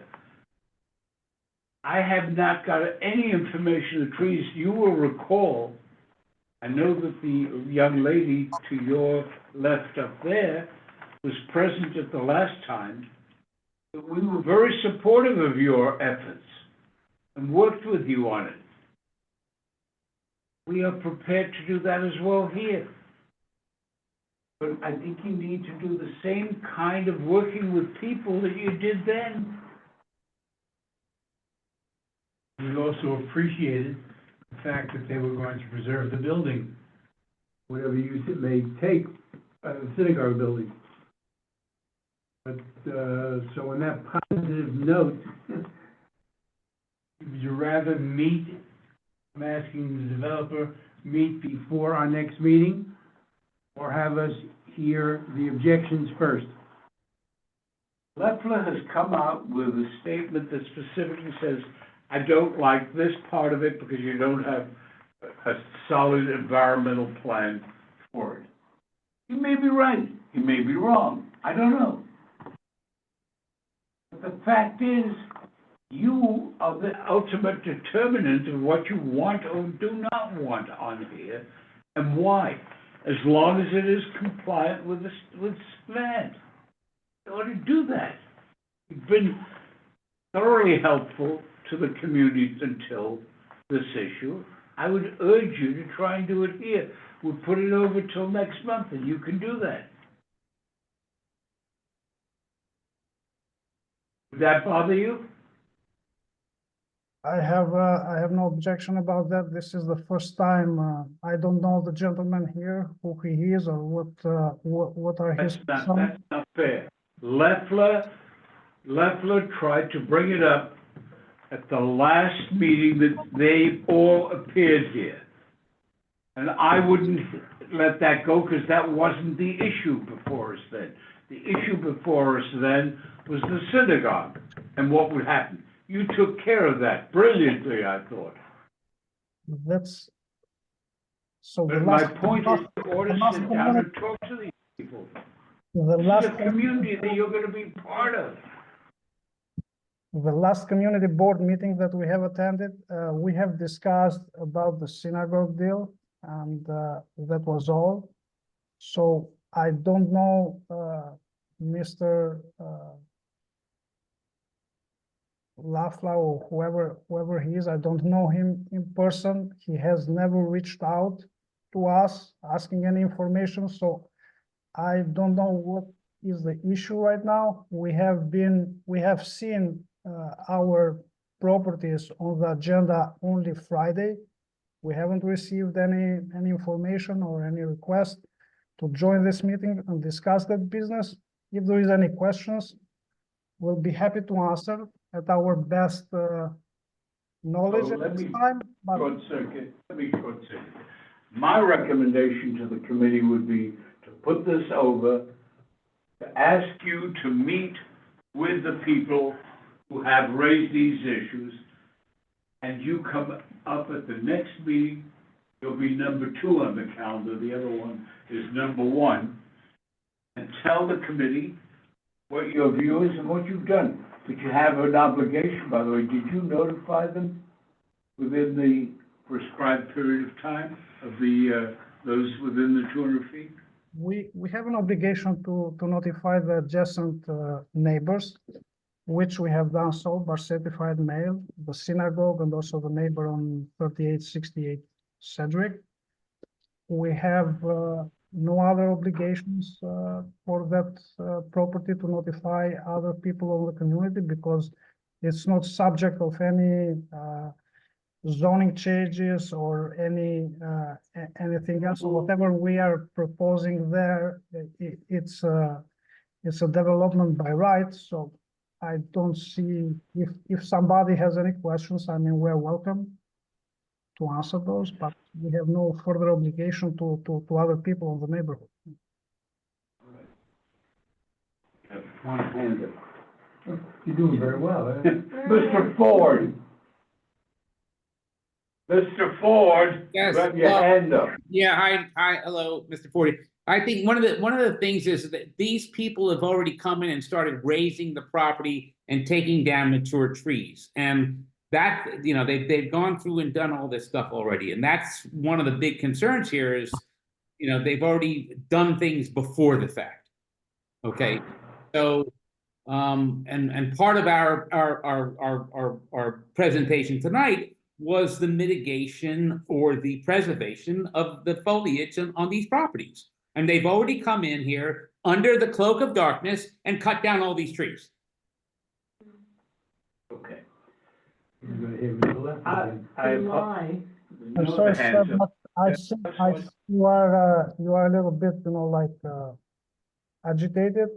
I have not got any information. The trees, you will recall, I know that the young lady to your left up there was present at the last time. But we were very supportive of your efforts and worked with you on it. We are prepared to do that as well here. But I think you need to do the same kind of working with people that you did then. We also appreciated the fact that they were going to preserve the building, whatever use it may take, the synagogue building. But, so on that positive note, would you rather meet, I'm asking the developer, meet before our next meeting, or have us hear the objections first? Leffler has come out with a statement that specifically says, I don't like this part of it because you don't have a solid environmental plan for it. He may be right, he may be wrong, I don't know. But the fact is, you are the ultimate determinant of what you want or do not want on here, and why, as long as it is compliant with SLAD. You ought to do that. You've been thoroughly helpful to the community until this issue. I would urge you to try and do it here. We'll put it over till next month, and you can do that. Would that bother you? I have no objection about that. This is the first time, I don't know the gentleman here, who he is or what are his. That's not fair. Leffler tried to bring it up at the last meeting that they all appeared here. And I wouldn't let that go because that wasn't the issue before us then. The issue before us then was the synagogue and what would happen. You took care of that brilliantly, I thought. That's, so the But my last. point is, you ought to last sit down and community- talk to these people. The This last, is a community that you're gonna be part of. the last community board meeting that we have attended, we have discussed about the synagogue deal, and that was all. So I don't know, Mr. Lafla or whoever he is, I don't know him in person. He has never reached out to us asking any information, so I don't know what is the issue right now. We have seen our properties on the agenda only Friday. We haven't received any information or any request to join this meeting and discuss that business. If there is any questions, we'll be happy to answer at our best knowledge So at let this me time, but Let me short circuit. My recommendation to the committee would be to put this over, to ask you to meet with the people who have raised these issues, and you come up at the next meeting, you'll be number 2 on the calendar, the other one is number 1, and tell the committee what your view is and what you've done. But you have an obligation, by the way, did you notify them within the prescribed period of time of those within the 200 feet? we have an obligation to notify the adjacent neighbors, which we have done so by certified mail, the synagogue and also the neighbor on 3868 Cedric. We have no other obligations for that property to notify other people of the community because it's not subject of any zoning changes or anything else. Whatever we are proposing there, it's a development by right. So I don't see, if somebody has any questions, I mean, we're welcome to answer those, but we have no further obligation to other people in the neighborhood. One hand up. You're doing very well, eh? Mr. Ford. Mr. Ford, you Yes, have your hand up. Yeah, hi, hello, Mr. Forty. I think one of the things is that these people have already come in and started raising the property and taking down mature trees. And that, you know, they've gone through and done all this stuff already. And that's one of the big concerns here is, you know, they've already done things before the fact. Okay. So, and part of our presentation tonight was the mitigation or the preservation of the foliage on these properties. And they've already come in here under the cloak of darkness and cut down all these trees. Okay. You're gonna hear me left again. Why? I'm sorry, sir, but I see you are a little bit, you know, like, agitated.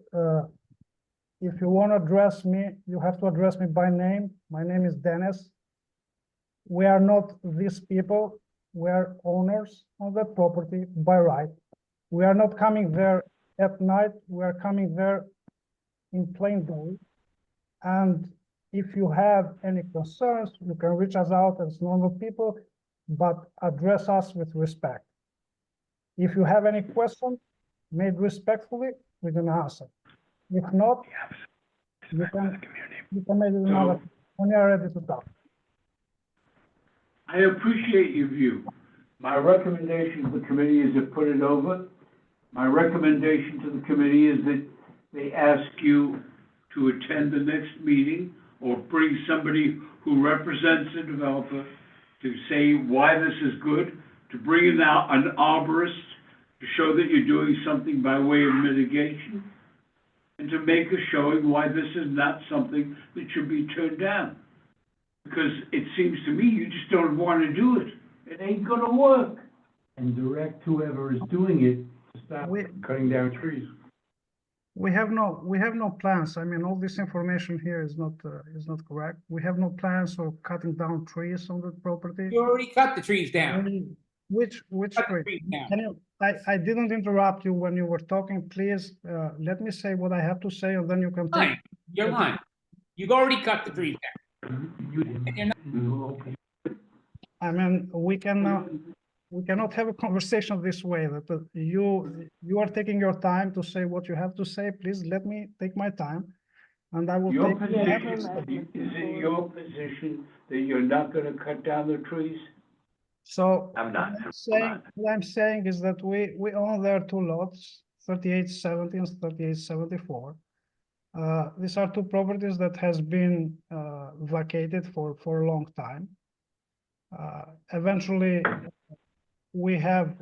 If you want to address me, you have to address me by name. My name is Dennis. We are not these people. We are owners of the property by right. We are not coming there at night. We are coming there in plain day. And if you have any concerns, you can reach us out as normal people, but address us with respect. If you have any question, made respectfully, we're gonna answer. If not, you can make it another when you're ready to talk. I appreciate your view. My recommendation to the committee is to put it over. My recommendation to the committee is that they ask you to attend the next meeting or bring somebody who represents the developer to say why this is good, to bring in now an arborist to show that you're doing something by way of mitigation, and to make a showing why this is not something that should be turned down. Because it seems to me you just don't want to do it. It ain't gonna work. And direct whoever is doing it to stop cutting down trees. We have no plans. I mean, all this information here is not correct. We have no plans of cutting down trees on the property. You already cut the trees down. Which Cut the tree? trees down. Can you, I didn't interrupt you when you were talking. Please, let me say what I have to say, and then you can take. Fine, you're lying. You've already cut the trees down. I mean, we cannot have a conversation this way, that you are taking your time to say what you have to say. Please let me take my time, and I will Your take. position, is it your position that you're not gonna cut down the trees? So I'm not. what I'm saying is that we own there two lots, 3870 and 3874. These are two properties that has been vacated for a long time. Eventually, we have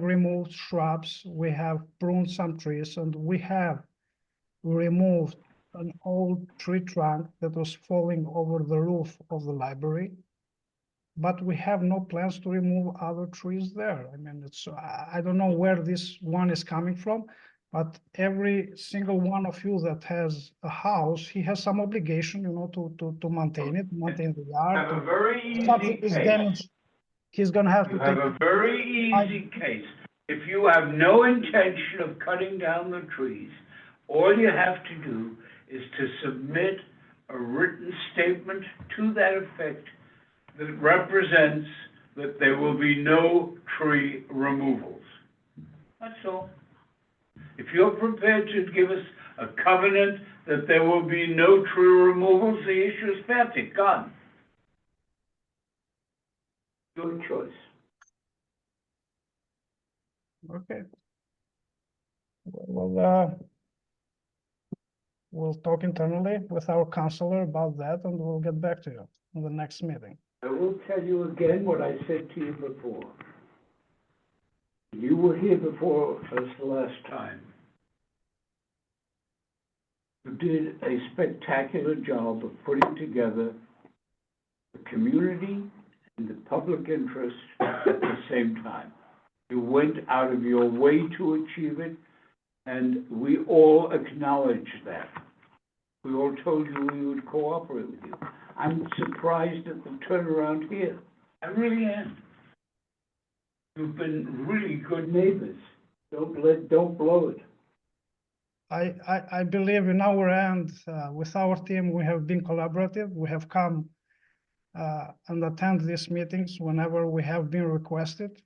removed shrubs, we have pruned some trees, and we have removed an old tree trunk that was falling over the roof of the library. But we have no plans to remove other trees there. I mean, I don't know where this one is coming from, but every single one of you that has a house, he has some obligation, you know, to maintain it, maintain the yard. Have a very If something easy is case. damaged, he's gonna have to You take. have a very easy case. If you have no intention of cutting down the trees, all you have to do is to submit a written statement to that effect that represents that there will be no tree removals. That's all. If you're prepared to give us a covenant that there will be no tree removals, the issue is fancy, gone. Your choice. Okay. We'll talk internally with our counselor about that, and we'll get back to you in the next meeting. I will tell you again what I said to you before. You were here before us the last time. You did a spectacular job of putting together the community and the public interest at the same time. You went out of your way to achieve it, and we all acknowledge that. We all told you we would cooperate with you. I'm surprised at the turnaround here. I really am. You've been really good neighbors. Don't blow it. I believe in our end, with our team, we have been collaborative. We have come and attend these meetings whenever we have been requested.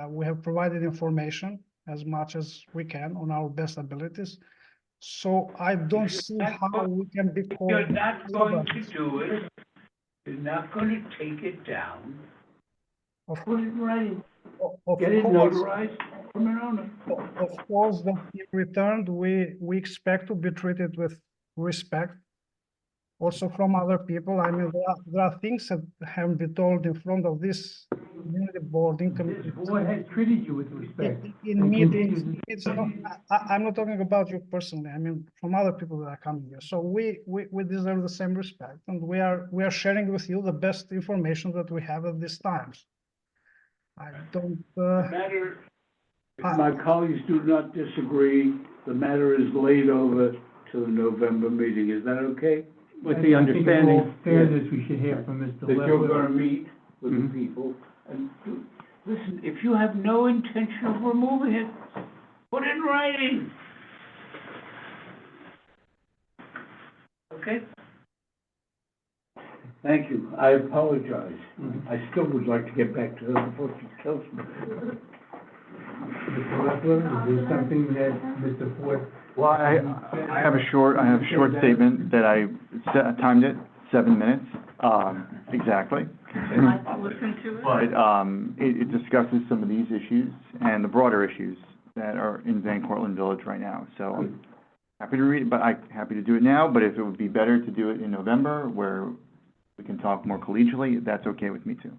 We have provided information. as much as we can on our best abilities. So I don't see how we can be called. You're not going to do it. You're not going to take it down. Of Put it right. Of Get it course, notarized from an owner. of course, that in return, we expect to be treated with respect. Also from other people, I mean, there are things that have been told in front of this community board, in committee. This board has treated you with respect. In and meetings, continues- it's not, I'm not talking about you personally, I mean, from other people that are coming here. So we deserve the same respect, and we are sharing with you the best information that we have at these times. I don't, Matter, if my colleagues do not disagree, the matter is laid over to the November meeting. Is that okay? With the understanding. I think in all fairness, we should hear from Mr. That you're Leffler. gonna meet with the people and listen, if you have no intention of removing it, put it in writing. Okay? Thank you. I apologize. I still would like to get back to her before she kills me. Mr. Leffler, is there something that Mr. Ford? Well, I have a short statement that I timed it 7 minutes, exactly. Listen to it. But, it discusses some of these issues and the broader issues that are in Van Cortlandt Village right now. So I'm happy to read it, but happy to do it now, but if it would be better to do it in November, where we can talk more collegially, that's okay with me too.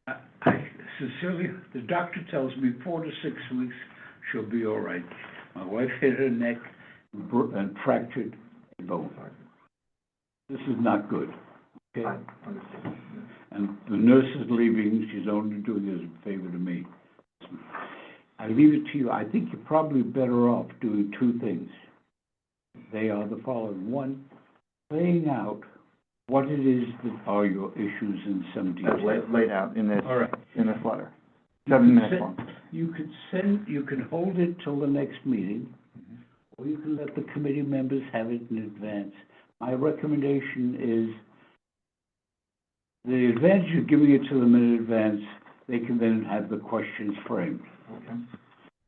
I sincerely, the doctor tells me 4 to 6 weeks, she'll be all right. My wife hit her neck and fractured a bone. This is not good, okay? And the nurse is leaving, she's only doing it as a favor to me. I leave it to you, I think you're probably better off doing 2 things. They are the following: 1, laying out what it is that are your issues in some detail. Laid out in this, All right. in this letter. 7 minutes long. You can hold it till the next meeting, or you can let the committee members have it in advance. My recommendation is, the advantage of giving it to them in advance, they can then have the questions framed. Okay.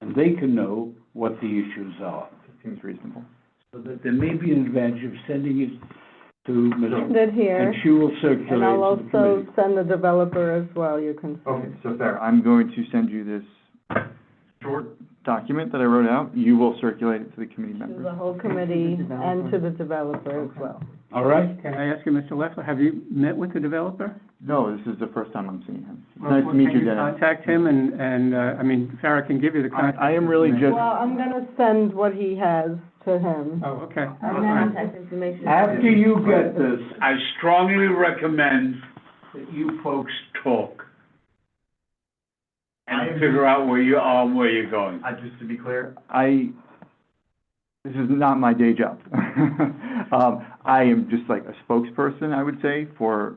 And they can know what the issues are. Seems reasonable. So that there may be an advantage of sending it to Ms. Send it here, And she will circulate and I'll to the also committee. send the developer as well, you can Okay, send. so fair. I'm going to send you this short document that I wrote out. You will circulate it to the committee To members. the whole committee and to the developer as well. All right? Can I ask you, Mr. Leffler, have you met with the developer? No, this is the first time I'm seeing him. Nice to meet you, Can you Dennis. contact him and, I mean, Farah can give you the contact. I am really just, Well, I'm gonna send what he has to him. Oh, okay. And then contact information. After you get this, I strongly recommend that you folks talk and figure out where you are and where you're going. just to be clear, this is not my day job. I am just like a spokesperson, I would say, for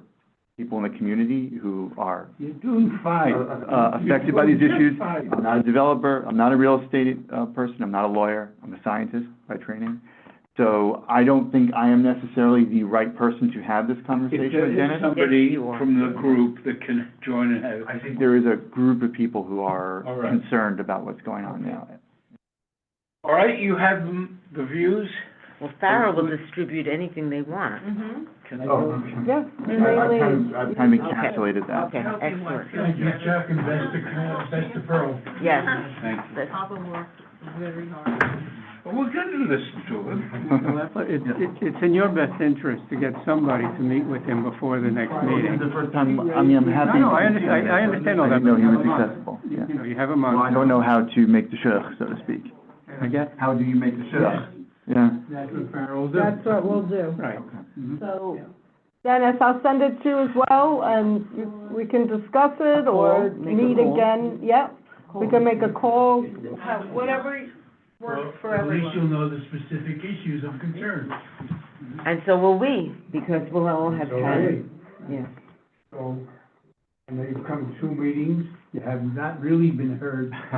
people in the community who are You're doing fine. affected by these You're issues. just fine. I'm not a developer, I'm not a real estate person, I'm not a lawyer, I'm a scientist by training. So I don't think I am necessarily the right person to have this If conversation there with is Dennis. somebody Yes, you are. from the group that can join and have. I think there is a group of people who are All right. concerned about what's going on now. All right, you have the views? Well, Farah will distribute anything they want. Mm-hmm. Can I Oh, go? okay. Yes, I've kind of encapsulated that. Okay, excellent. Thank you, Chuck, and best of Pearl. Yes. Thank you. That's- Well, we're going to listen to him. Mr. Leffler, it's in your best interest to get somebody to meet with him before the next This meeting. is the first time, I mean, I'm happy. No, I understand all I that. didn't know he but was you have a month. accessible, You yeah. you know, you have a Well, I month. don't know how to make the shidduch, so to speak. I guess. How do you make the shidduch? Yeah. That's what Farrell will do. That's what we'll do. Right. So, Dennis, I'll send it to you as well, and we can discuss it or Make a meet call. again. Yep, we can make a call, whatever works for At least you'll everyone. know the specific issues of concern. And so will we, because we'll all have So, time. hey, Yeah. So, I know you've come to 2 meetings, you have not really been heard. I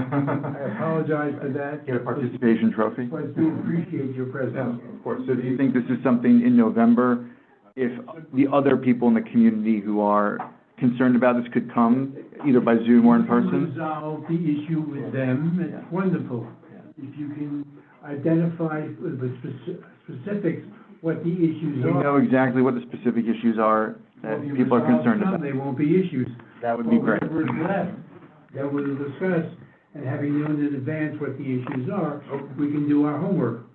apologize for that. Get a participation trophy? But I do appreciate your Yeah, presence. of course. So do you think this is something in November, if the other people in the community who are concerned about this could come either by Zoom or in person. Resolve the issue with them, it's wonderful. If you can identify with the specifics what the issues We are. know exactly what the specific issues are that If you people are resolve concerned some, about. They won't be issues. That would be great. Whatever is left, that we'll discuss, and having known in advance what the issues are, we can do our homework.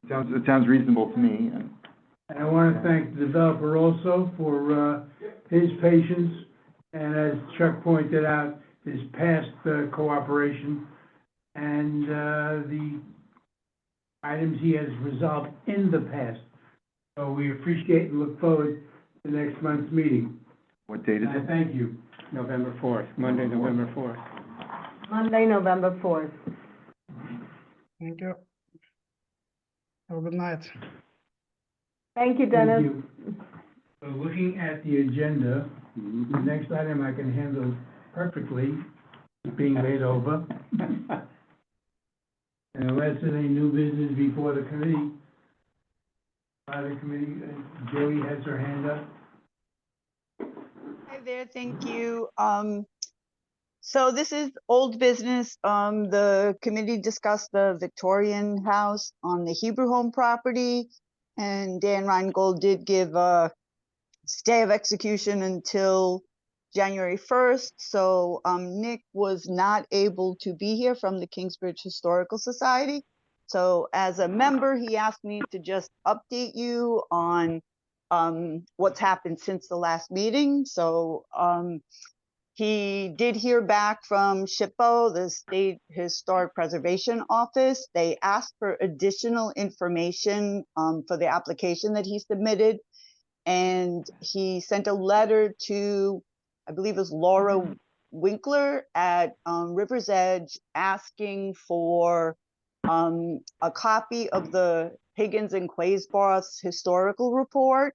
It sounds reasonable to me. And I want to thank the developer also for his patience, and as Chuck pointed out, his past cooperation, and the items he has resolved in the past. So we appreciate and look forward to next month's meeting. What date is And I it? thank you. November 4th, Monday, November 4th. Monday, November 4th. Thank you. Have a good night. Thank you, Thank Dennis. you. So looking at the agenda, the next item I can handle perfectly, being laid over. And unless there's any new business before the committee, Joey has her hand up. Hi there, thank you. So this is old business. The committee discussed the Victorian house on the Hebrew Home property. And Dan Reingold did give a stay of execution until January 1st. So Nick was not able to be here from the Kingsbridge Historical Society. So as a member, he asked me to just update you on what's happened since the last meeting. So he did hear back from SHPO, the State Historic Preservation Office. They asked for additional information for the application that he submitted. And he sent a letter to, I believe it was Laura Winkler at River's Edge, asking for a copy of the Higgins and Quaysborough historical report,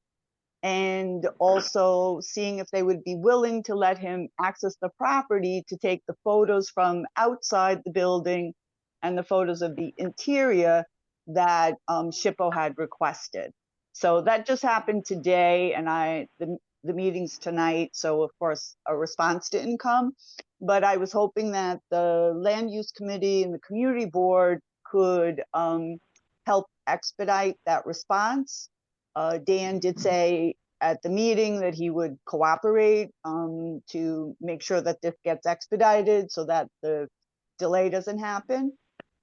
and also seeing if they would be willing to let him access the property to take the photos from outside the building and the photos of the interior that SHPO had requested. So that just happened today, and the meeting's tonight, so of course a response didn't come. But I was hoping that the Land Use Committee and the Community Board could help expedite that response. Dan did say at the meeting that he would cooperate to make sure that this gets expedited so that the delay doesn't happen.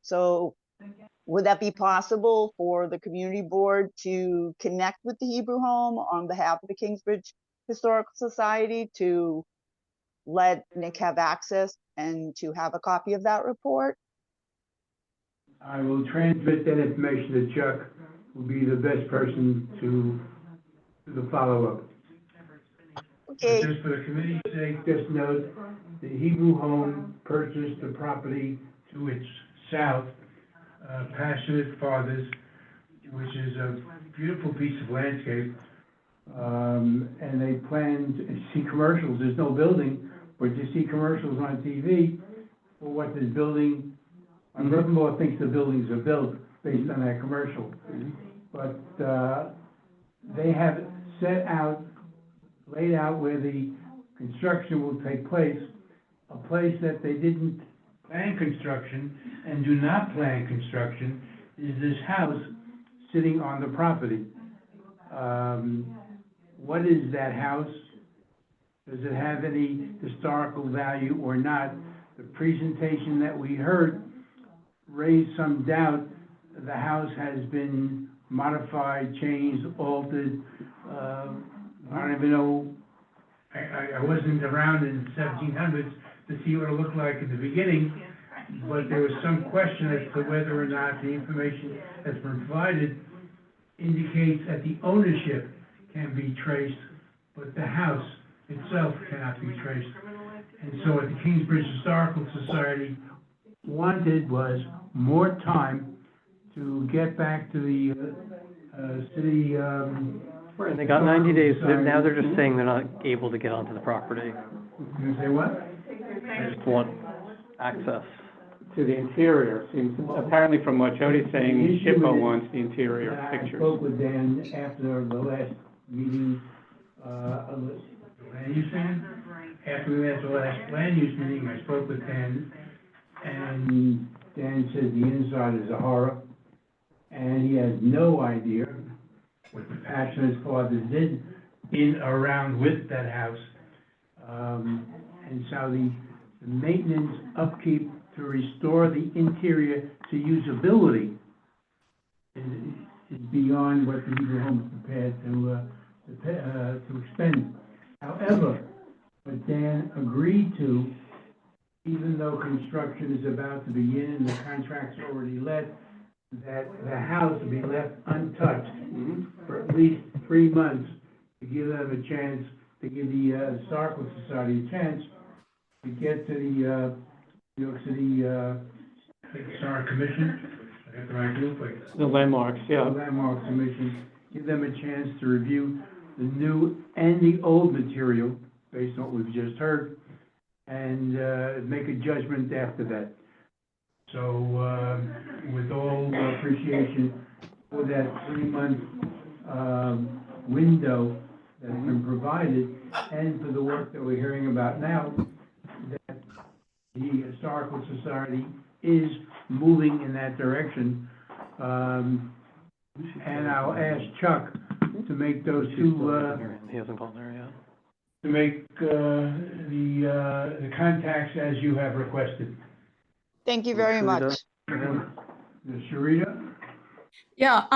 So would that be possible for the community board to connect with the Hebrew Home on behalf of the Kingsbridge Historical Society to let Nick have access and to have a copy of that report? I will transmit that information to Chuck, who will be the best person to do the follow-up. Okay. But just for the committee's sake, just note, the Hebrew Home purchased the property to its south, Passionate Fathers, which is a beautiful piece of landscape. And they plan to see commercials. There's no building, but you see commercials on TV for what this building, my brother-in-law thinks the buildings are built based on that commercial. But they have laid out where the construction will take place, a place that they didn't plan construction and do not plan construction is this house sitting on the property. What is that house? Does it have any historical value or not? The presentation that we heard raised some doubt. The house has been modified, changed, altered. I don't even know, I wasn't around in the 1700s to see what it looked like in the beginning, but there was some question as to whether or not the information that's been provided indicates that the ownership can be traced, but the house itself cannot be traced. And so what the Kingsbridge Historical Society wanted was more time to get back to the city. Right, they got 90 days, now they're just saying they're not able to get onto the property. You say what? They just want access. To the interior, seems, apparently from what Jody's saying, SHPO wants the interior I pictures. spoke with Dan after the last meeting, land use meeting. After we had the last land use meeting, I spoke with Dan, and Dan said the inside is a horror, and he has no idea what the passionate father did in, around with that house. And so the maintenance, upkeep to restore the interior to usability is beyond what the Hebrew Home is prepared to expend. However, what Dan agreed to, even though construction is about to begin and the contract's already let, that the house will be left untouched for at least 3 months to give them a chance, to give the Historical Society a chance to get to the New York City Historic Commission. I got the right group, like The landmarks, yeah. the Landmark Commission, give them a chance to review the new and the old material based on what we've just heard, and make a judgment after that. So, with all appreciation for that 3-month window that's been provided, and for the work that we're hearing about now, that the Historical Society is moving in that direction. And I'll ask Chuck to make those two, He hasn't called her yet. to make the contacts as you have requested. Thank you very much. Sharita? Yeah,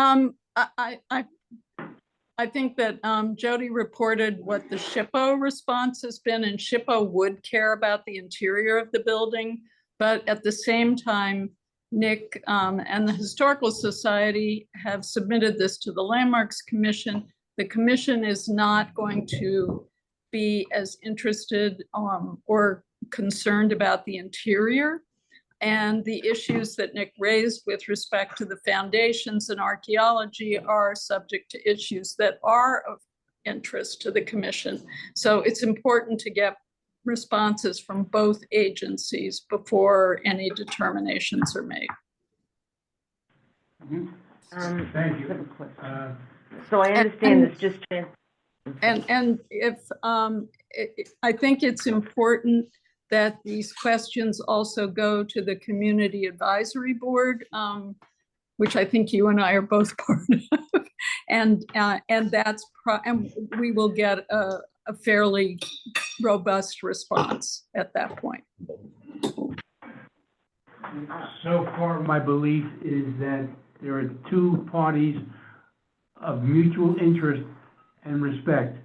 I think that Jody reported what the SHPO response has been, and SHPO would care about the interior of the building. But at the same time, Nick and the Historical Society have submitted this to the Landmarks Commission. The commission is not going to be as interested or concerned about the interior. And the issues that Nick raised with respect to the foundations and archaeology are subject to issues that are of interest to the commission. So it's important to get responses from both agencies before any determinations are made. Thank you. So I understand it's just And if, I think it's important that these questions also go to the Community Advisory Board, which I think you and I are both part of. And and we will get a fairly robust response at that point. So far, my belief is that there are two parties of mutual interest and respect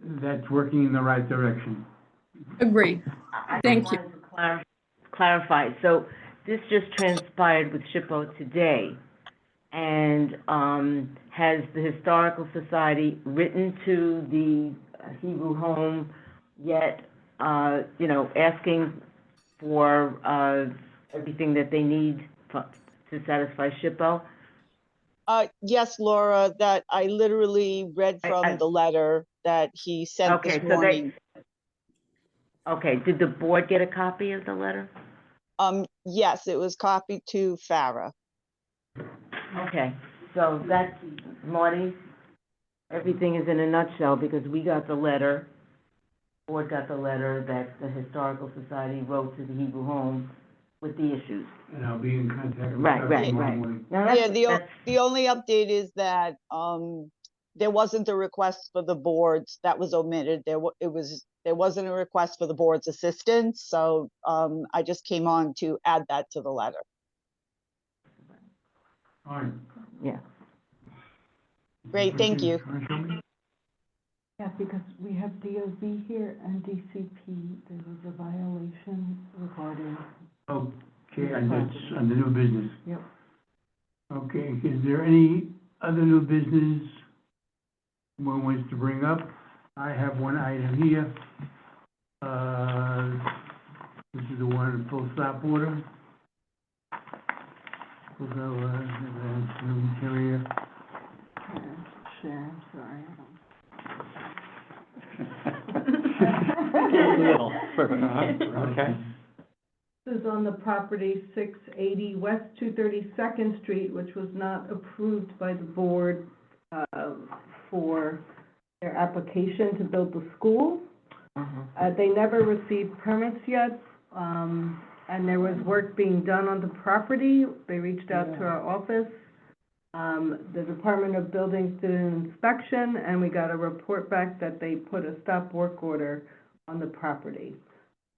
that's working in the right direction. Agreed. Thank you. I just wanted to clarify, so this just transpired with SHPO today, and has the Historical Society written to the Hebrew Home yet, asking for everything that they need to satisfy SHPO? Yes, Laura, that I literally read from the letter that he sent this morning. Okay, did the board get a copy of the letter? Yes, it was copied to Farah. Okay, so that's, Marty, everything is in a nutshell, because we got the letter, board got the letter that the Historical Society wrote to the Hebrew Home with the issues. And I'll be in contact with Right. tomorrow morning. Now, Yeah, the only update is that there wasn't a request for the boards that was omitted. There wasn't a request for the board's assistance, so I just came on to add that to the letter. Fine. Yeah. Great, thank you. Yeah, because we have DOB here and DCP, there was a violation regarding. Okay, and that's under new business. Yep. Okay, is there any other new business one wants to bring up? I have one item here. This is the one in full stop order. Interior. Share, I'm sorry. Okay. This is on the property 680 West 232nd Street, which was not approved by the board for their application to build the school. They never received permits yet, and there was work being done on the property. They reached out to our office. The Department of Buildings did an inspection, and we got a report back that they put a stop work order on the property.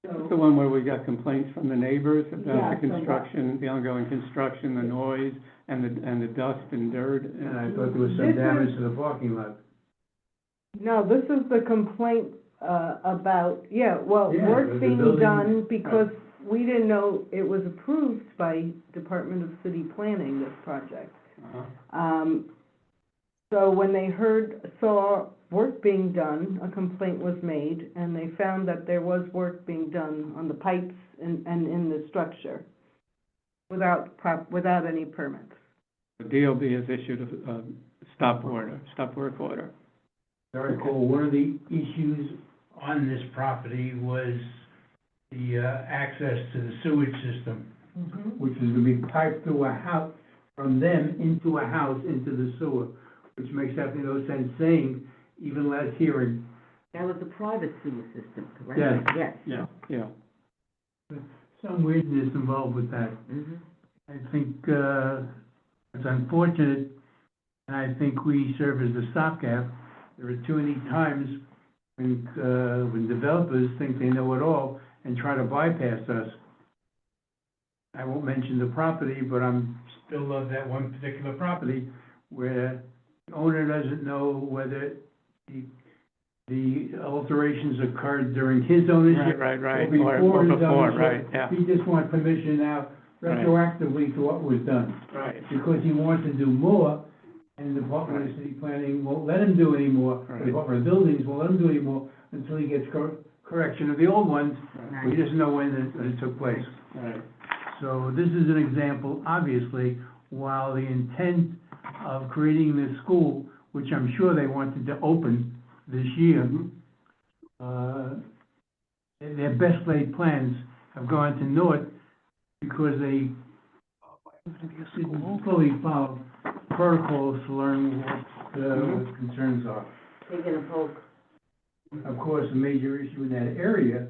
That's the one where we got complaints from the neighbors Yeah, about the construction, the ongoing construction, the noise, and the dust and dirt. And I thought there was some damage to the parking lot. No, this is the complaint, about, Yeah, work the being building- done because we didn't know it was approved by Department of City Planning, this project. So when they saw work being done, a complaint was made, and they found that there was work being done on the pipes and in the structure without any permits. The DOB has issued a stop work order. Very cool. One of the issues on this property was the, access to the sewage system, which is gonna be piped through a house, from them into a house, into the sewer, which makes absolutely no sense saying, even last hearing. That was a private sewer system, correct? Yeah. Yes. Yeah. Some weirdness involved with that. Mm-hmm. I think, it's unfortunate, and I think we serve as a stopgap. There are too many times when developers think they know it all and try to bypass us. I won't mention the property, but I'm still of that one particular property where the owner doesn't know whether the alterations occurred during his ownership. Right, Or or his before, ownership. right, yeah. He just wants permission now retroactively to what was done. Right. Because he wants to do more, and the Department of City Planning won't let him do any more. The Right. Department of Buildings won't let him do any more until he gets correction of the old ones. He doesn't know when it took place. Right. So this is an example, obviously, while the intent of creating this school, which I'm sure they wanted to open this year, their best laid plans have gone to naught because they didn't fully follow protocols to learn what the concerns are. Taking a poke. Of course, a major issue in that area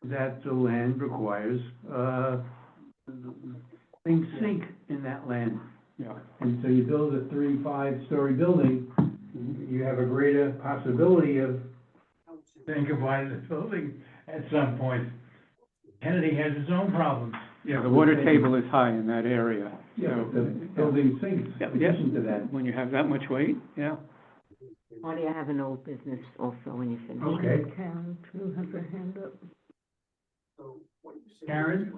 is that the land requires, things sink in that land. Yeah. And so you build a 5-story building, you have a greater possibility of saying goodbye to the building at some point. Kennedy has its own problems. Yeah, the water table is high in that area. Yeah, So, the building sinks Yeah, in addition to that. when you have that much weight, yeah. Marty, I have an old business also when you finish. Okay. Karen, Drew has her hand up. Karen?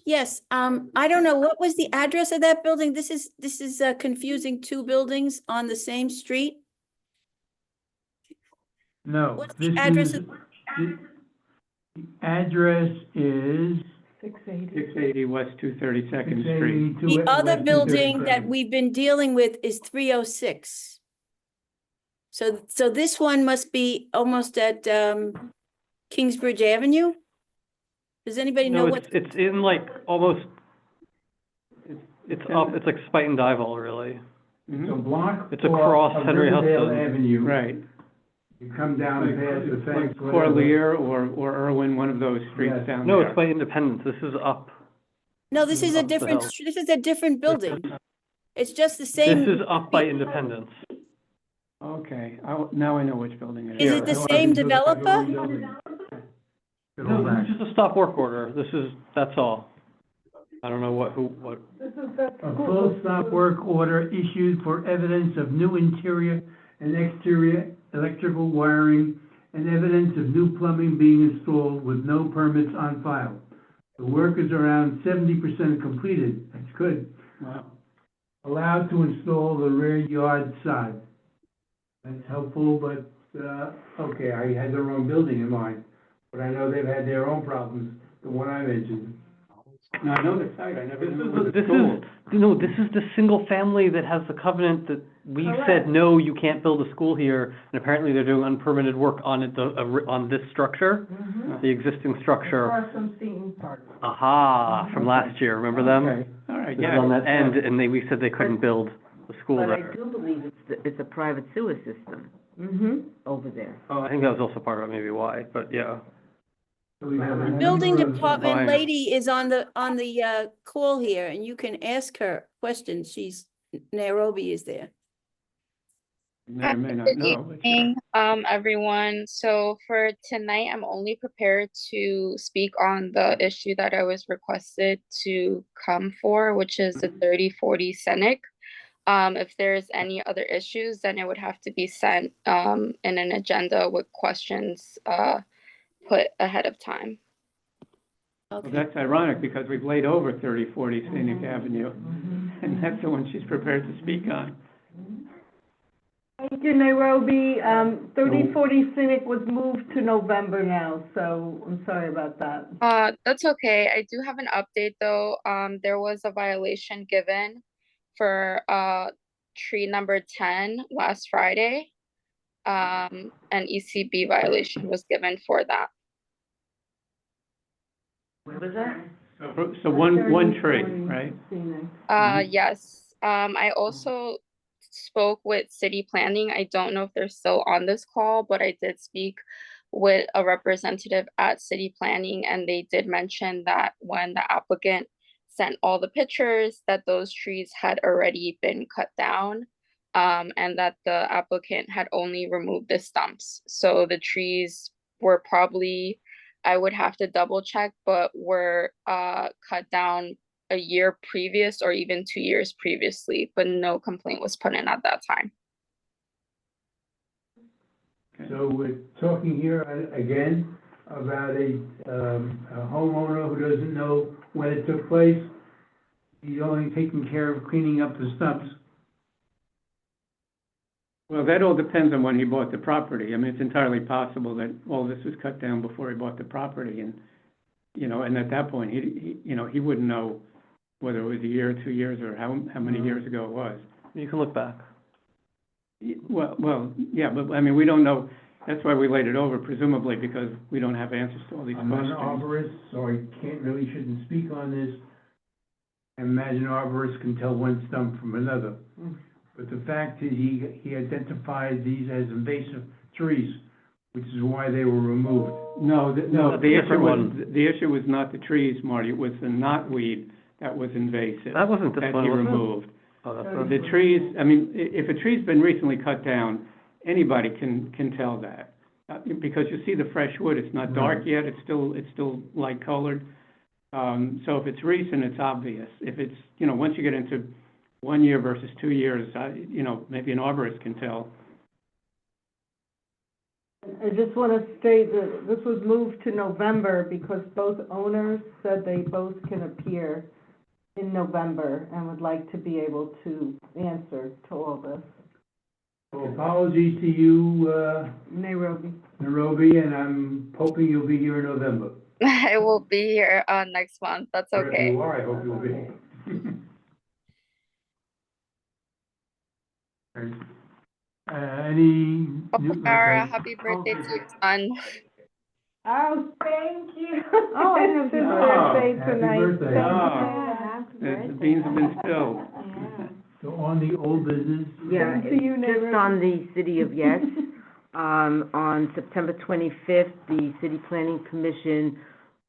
Yes, I don't know, what was the address of that building? This is confusing, two buildings on the same street? No. What's the this address is- of- The address is 680. 680 West 232nd Street. 682 The other West building 237. that we've been dealing with is 306. So this one must be almost at, Kingsbridge Avenue? Does anybody know No, what? it's in like almost, it's up, it's like Spite and Dival, really. It's a block It's across off of Henry Riverdale Hudson. Avenue. Right. You come down past the fence. Like Corlier or Irwin, one of those streets Yes. down No, there. it's by Independence, this is up. No, this is a Up the different, hill. this is a different building. It's just the This same. is up by Independence. Okay, now I know which building it Is is. it the same developer? No, this is just a stop work order, that's all. I don't know what. This is that A school. full stop work order issued for evidence of new interior and exterior electrical wiring and evidence of new plumbing being installed with no permits on file. The work is around 70% completed, that's good. Wow. Allowed to install the rear yard side. That's helpful, but, okay, I had the wrong building in mind, but I know they've had their own problems, the one I mentioned. No, I know the site, I never knew it was a This school. is the single family that has the covenant that we Correct. said, no, you can't build a school here, and apparently they're doing unpermitted work on it, on this structure, the existing structure. Across from Seton Park. Aha, from last year, remember them? Okay, all right, This is yeah. on that end, and we said they couldn't build the school But I there. do believe it's a private sewer system. over there. Oh, I think that was also part of it, maybe why, but yeah. So we have a Building number of- department Fine. lady is on the call here, and you can ask her questions. Nairobi is there. May or may not Good know, but evening, everyone. So for tonight, I'm only prepared to speak on the issue that I was requested to come for, which is the 3040 Scenic. If there's any other issues, then it would have to be sent in an agenda with questions put ahead of time. well, that's ironic because we've laid over 3040 Scenic Avenue, and that's the one she's prepared to speak on. Thank you, Nairobi. 3040 Scenic was moved to November now, so I'm sorry about that. That's okay. I do have an update though. There was a violation given for tree number 10 last Friday. An ECB violation was given for that. Where was that? So one tree, right? Yes. I also spoke with city planning. I don't know if they're still on this call, but I did speak with a representative at city planning, and they did mention that when the applicant sent all the pictures, that those trees had already been cut down, and that the applicant had only removed the stumps. So the trees were probably, I would have to double check, but were cut down a year previous or even 2 years previously, but no complaint was put in at that time. So we're talking here again about a homeowner who doesn't know when it took place. He's only taking care of cleaning up the stumps. Well, that all depends on when he bought the property. I mean, it's entirely possible that all this was cut down before he bought the property, and, you know, and at that point, he wouldn't know whether it was a year, 2 years, or how many years ago it was. You can look back. Well, yeah, but, I mean, we don't know. That's why we laid it over, presumably, because we don't have answers to all these I'm not an questions. arborist, so I shouldn't speak on this. I imagine arborists can tell one stump from another. But the fact is, he identified these as invasive trees, which is why they were removed. No, That's the a issue different was, one. the issue was not the trees, Marty, it was the knotweed that was invasive. That wasn't this That one, he was it? removed. Oh, that's The trees, I mean, if a tree's been recently cut down, anybody can tell that. Because you see the fresh wood, it's not dark yet, it's still light colored. So if it's recent, it's obvious. If it's, you know, once you get into 1 year versus 2 years, you know, maybe an arborist can tell. I just want to state that this was moved to November because both owners said they both can appear in November and would like to be able to answer to all this. So apologies to you, Nairobi. Nairobi, and I'm hoping you'll be here in November. I will be here next month. That's Wherever okay. you are, I hope you'll be. Any? Sarah, happy birthday to your son. Oh, thank you. Oh, it's his birthday happy tonight. birthday. Thank you. The beans have been spilled. So on the old business. Yeah, Same to you, it's just Nairobi. on the City of Yes. On September 25th, the City Planning Commission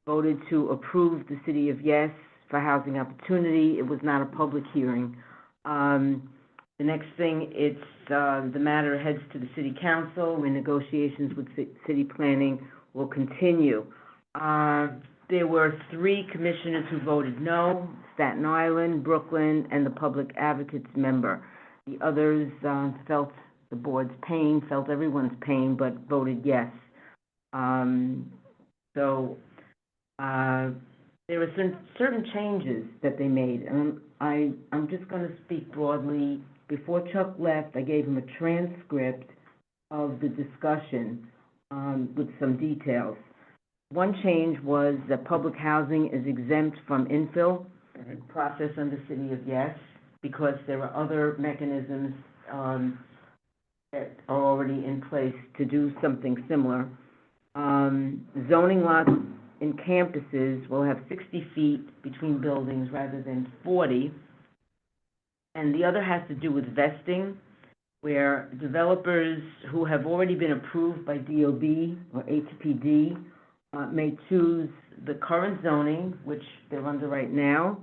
voted to approve the City of Yes for housing opportunity. It was not a public hearing. The next thing, it's, the matter heads to the City Council, and negotiations with City Planning will continue. There were 3 commissioners who voted no: Staten Island, Brooklyn, and the Public Advocates member. The others felt the board's pain, felt everyone's pain, but voted yes. So there were certain changes that they made, and I'm just going to speak broadly. Before Chuck left, I gave him a transcript of the discussion with some details. One change was that public housing is exempt from infill process under City of Yes, because there are other mechanisms that are already in place to do something similar. Zoning lots in campuses will have 60 feet between buildings rather than 40. And the other has to do with vesting. where developers who have already been approved by DOB or HPD may choose the current zoning, which they're under right now,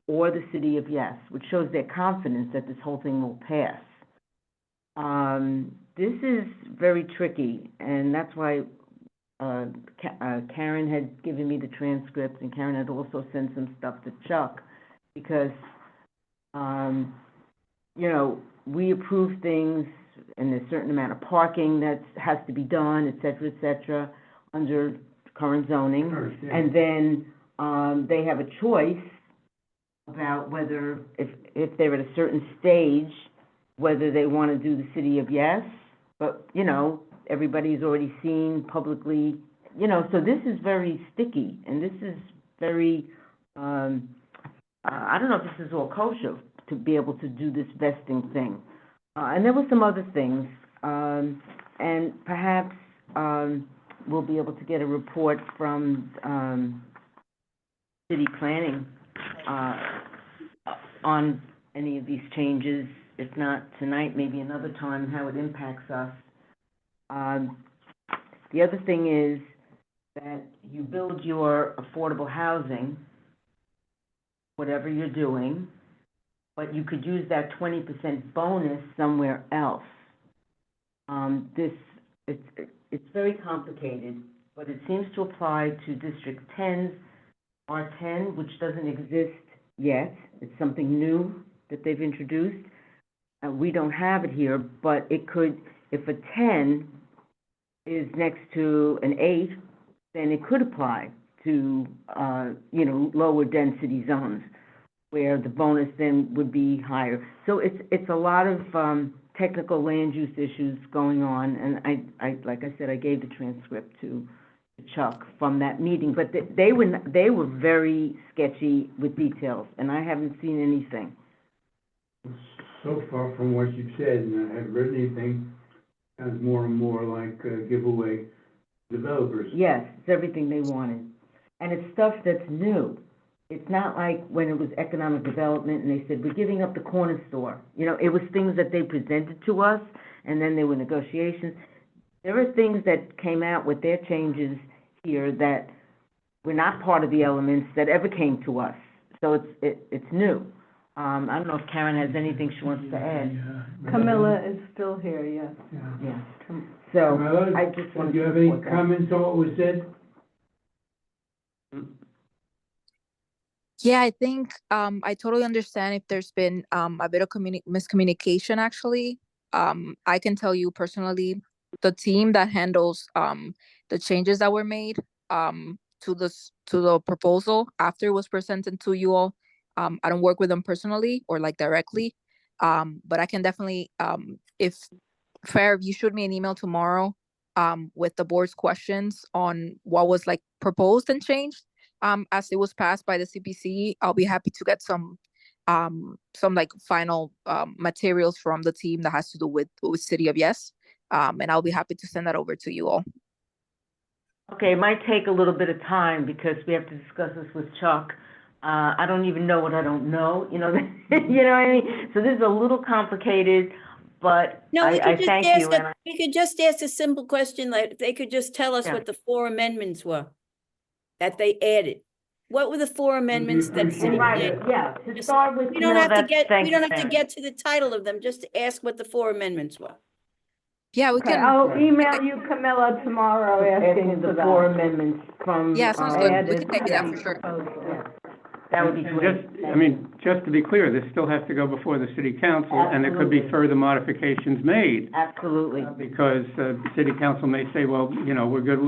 or the City of Yes, which shows their confidence that this whole thing will pass. This is very tricky, and that's why Karen had given me the transcript, and Karen had also sent some stuff to Chuck, because, you know, we approve things, and there's a certain amount of parking that has to be done, et cetera, under current zoning. And then, they have a choice about whether, if they're at a certain stage, whether they want to do the City of Yes, but, you know, everybody's already seen publicly, you know, so this is very sticky, and this is very, I don't know if this is all kosher to be able to do this vesting thing. And there were some other things, and perhaps, we'll be able to get a report from, city planning, on any of these changes, if not tonight, maybe another time, how it impacts us. The other thing is that you build your affordable housing, whatever you're doing, but you could use that 20% bonus somewhere else. It's very complicated, but it seems to apply to District 10's R10, which doesn't exist yet. It's something new that they've introduced. We don't have it here, but it could, if a 10 is next to an 8, then it could apply to, you know, lower density zones, where the bonus then would be higher. So it's a lot of technical land use issues going on, and I like I said, I gave the transcript to Chuck from that meeting, but they were very sketchy with details, and I haven't seen anything. So far from what you've said, and I haven't read anything, sounds more and more like giveaway developers. Yes, it's everything they wanted, and it's stuff that's new. It's not like when it was economic development and they said, we're giving up the corner store. You know, it was things that they presented to us, and then there were negotiations. There are things that came out with their changes here that were not part of the elements that ever came to us. So it's new. I don't know if Karen has anything she wants to add. Camilla is still here, yes. Yeah. So Camilla, I just wanted do you to have any report that. comments on what was said? Yeah, I think I totally understand if there's been a bit of miscommunication, actually. I can tell you personally, the team that handles the changes that were made to the proposal after it was presented to you all, I don't work with them personally or like directly, but I can definitely, if fair, you shoot me an email tomorrow with the board's questions on what was like proposed and changed. As it was passed by the CPC, I'll be happy to get some like final materials from the team that has to do with City of Yes, and I'll be happy to send that over to you all. Okay, it might take a little bit of time because we have to discuss this with Chuck. I don't even know what I don't know, you know, you know what I mean? So this is a little complicated, but No, we I could just thank ask, you. And we could just ask a simple question, like, they could just tell us Yeah. what the 4 amendments were that they added. What were the 4 amendments that City Planning? Yeah, to start with, We don't Camille, have to that's, get, thank we you, don't have to Karen. get to the title of them, just to ask what the 4 amendments were. Yeah, we Okay, can. I'll email you, Camilla, tomorrow asking Asking for the 4 that. amendments from. Yeah, sounds good. We Added can take that to for the sure. proposal. That would be And great. just, I mean, just to be clear, this still has to go before the city council, and there could be Absolutely. further modifications made. Absolutely. Because the city council may say, well, you know, we're good,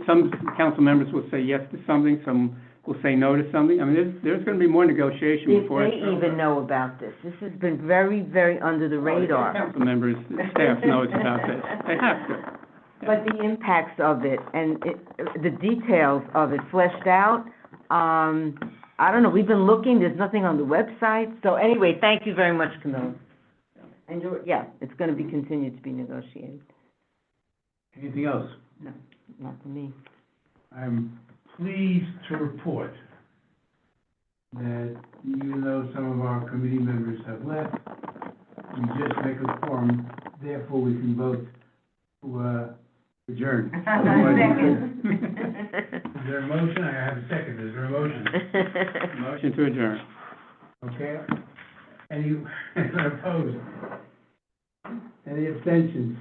some council members will say yes to something, some will say no to something. I mean, there's gonna be more negotiation If before. they even know about this. This has been very, very under the radar. Council members, staff knows about this. They have to. But the impacts of it and the details of it fleshed out, I don't know, we've been looking, there's nothing on the website. So anyway, thank you very much, Camilla. And yeah, it's gonna be continued to be negotiated. Anything else? No, not for me. I'm pleased to report that even though some of our committee members have left, you just make a quorum, therefore we can vote to, adjourn. Is there a motion? I have a second. Is there a motion? Motion to adjourn. Okay. Any opposed? Any abstentions?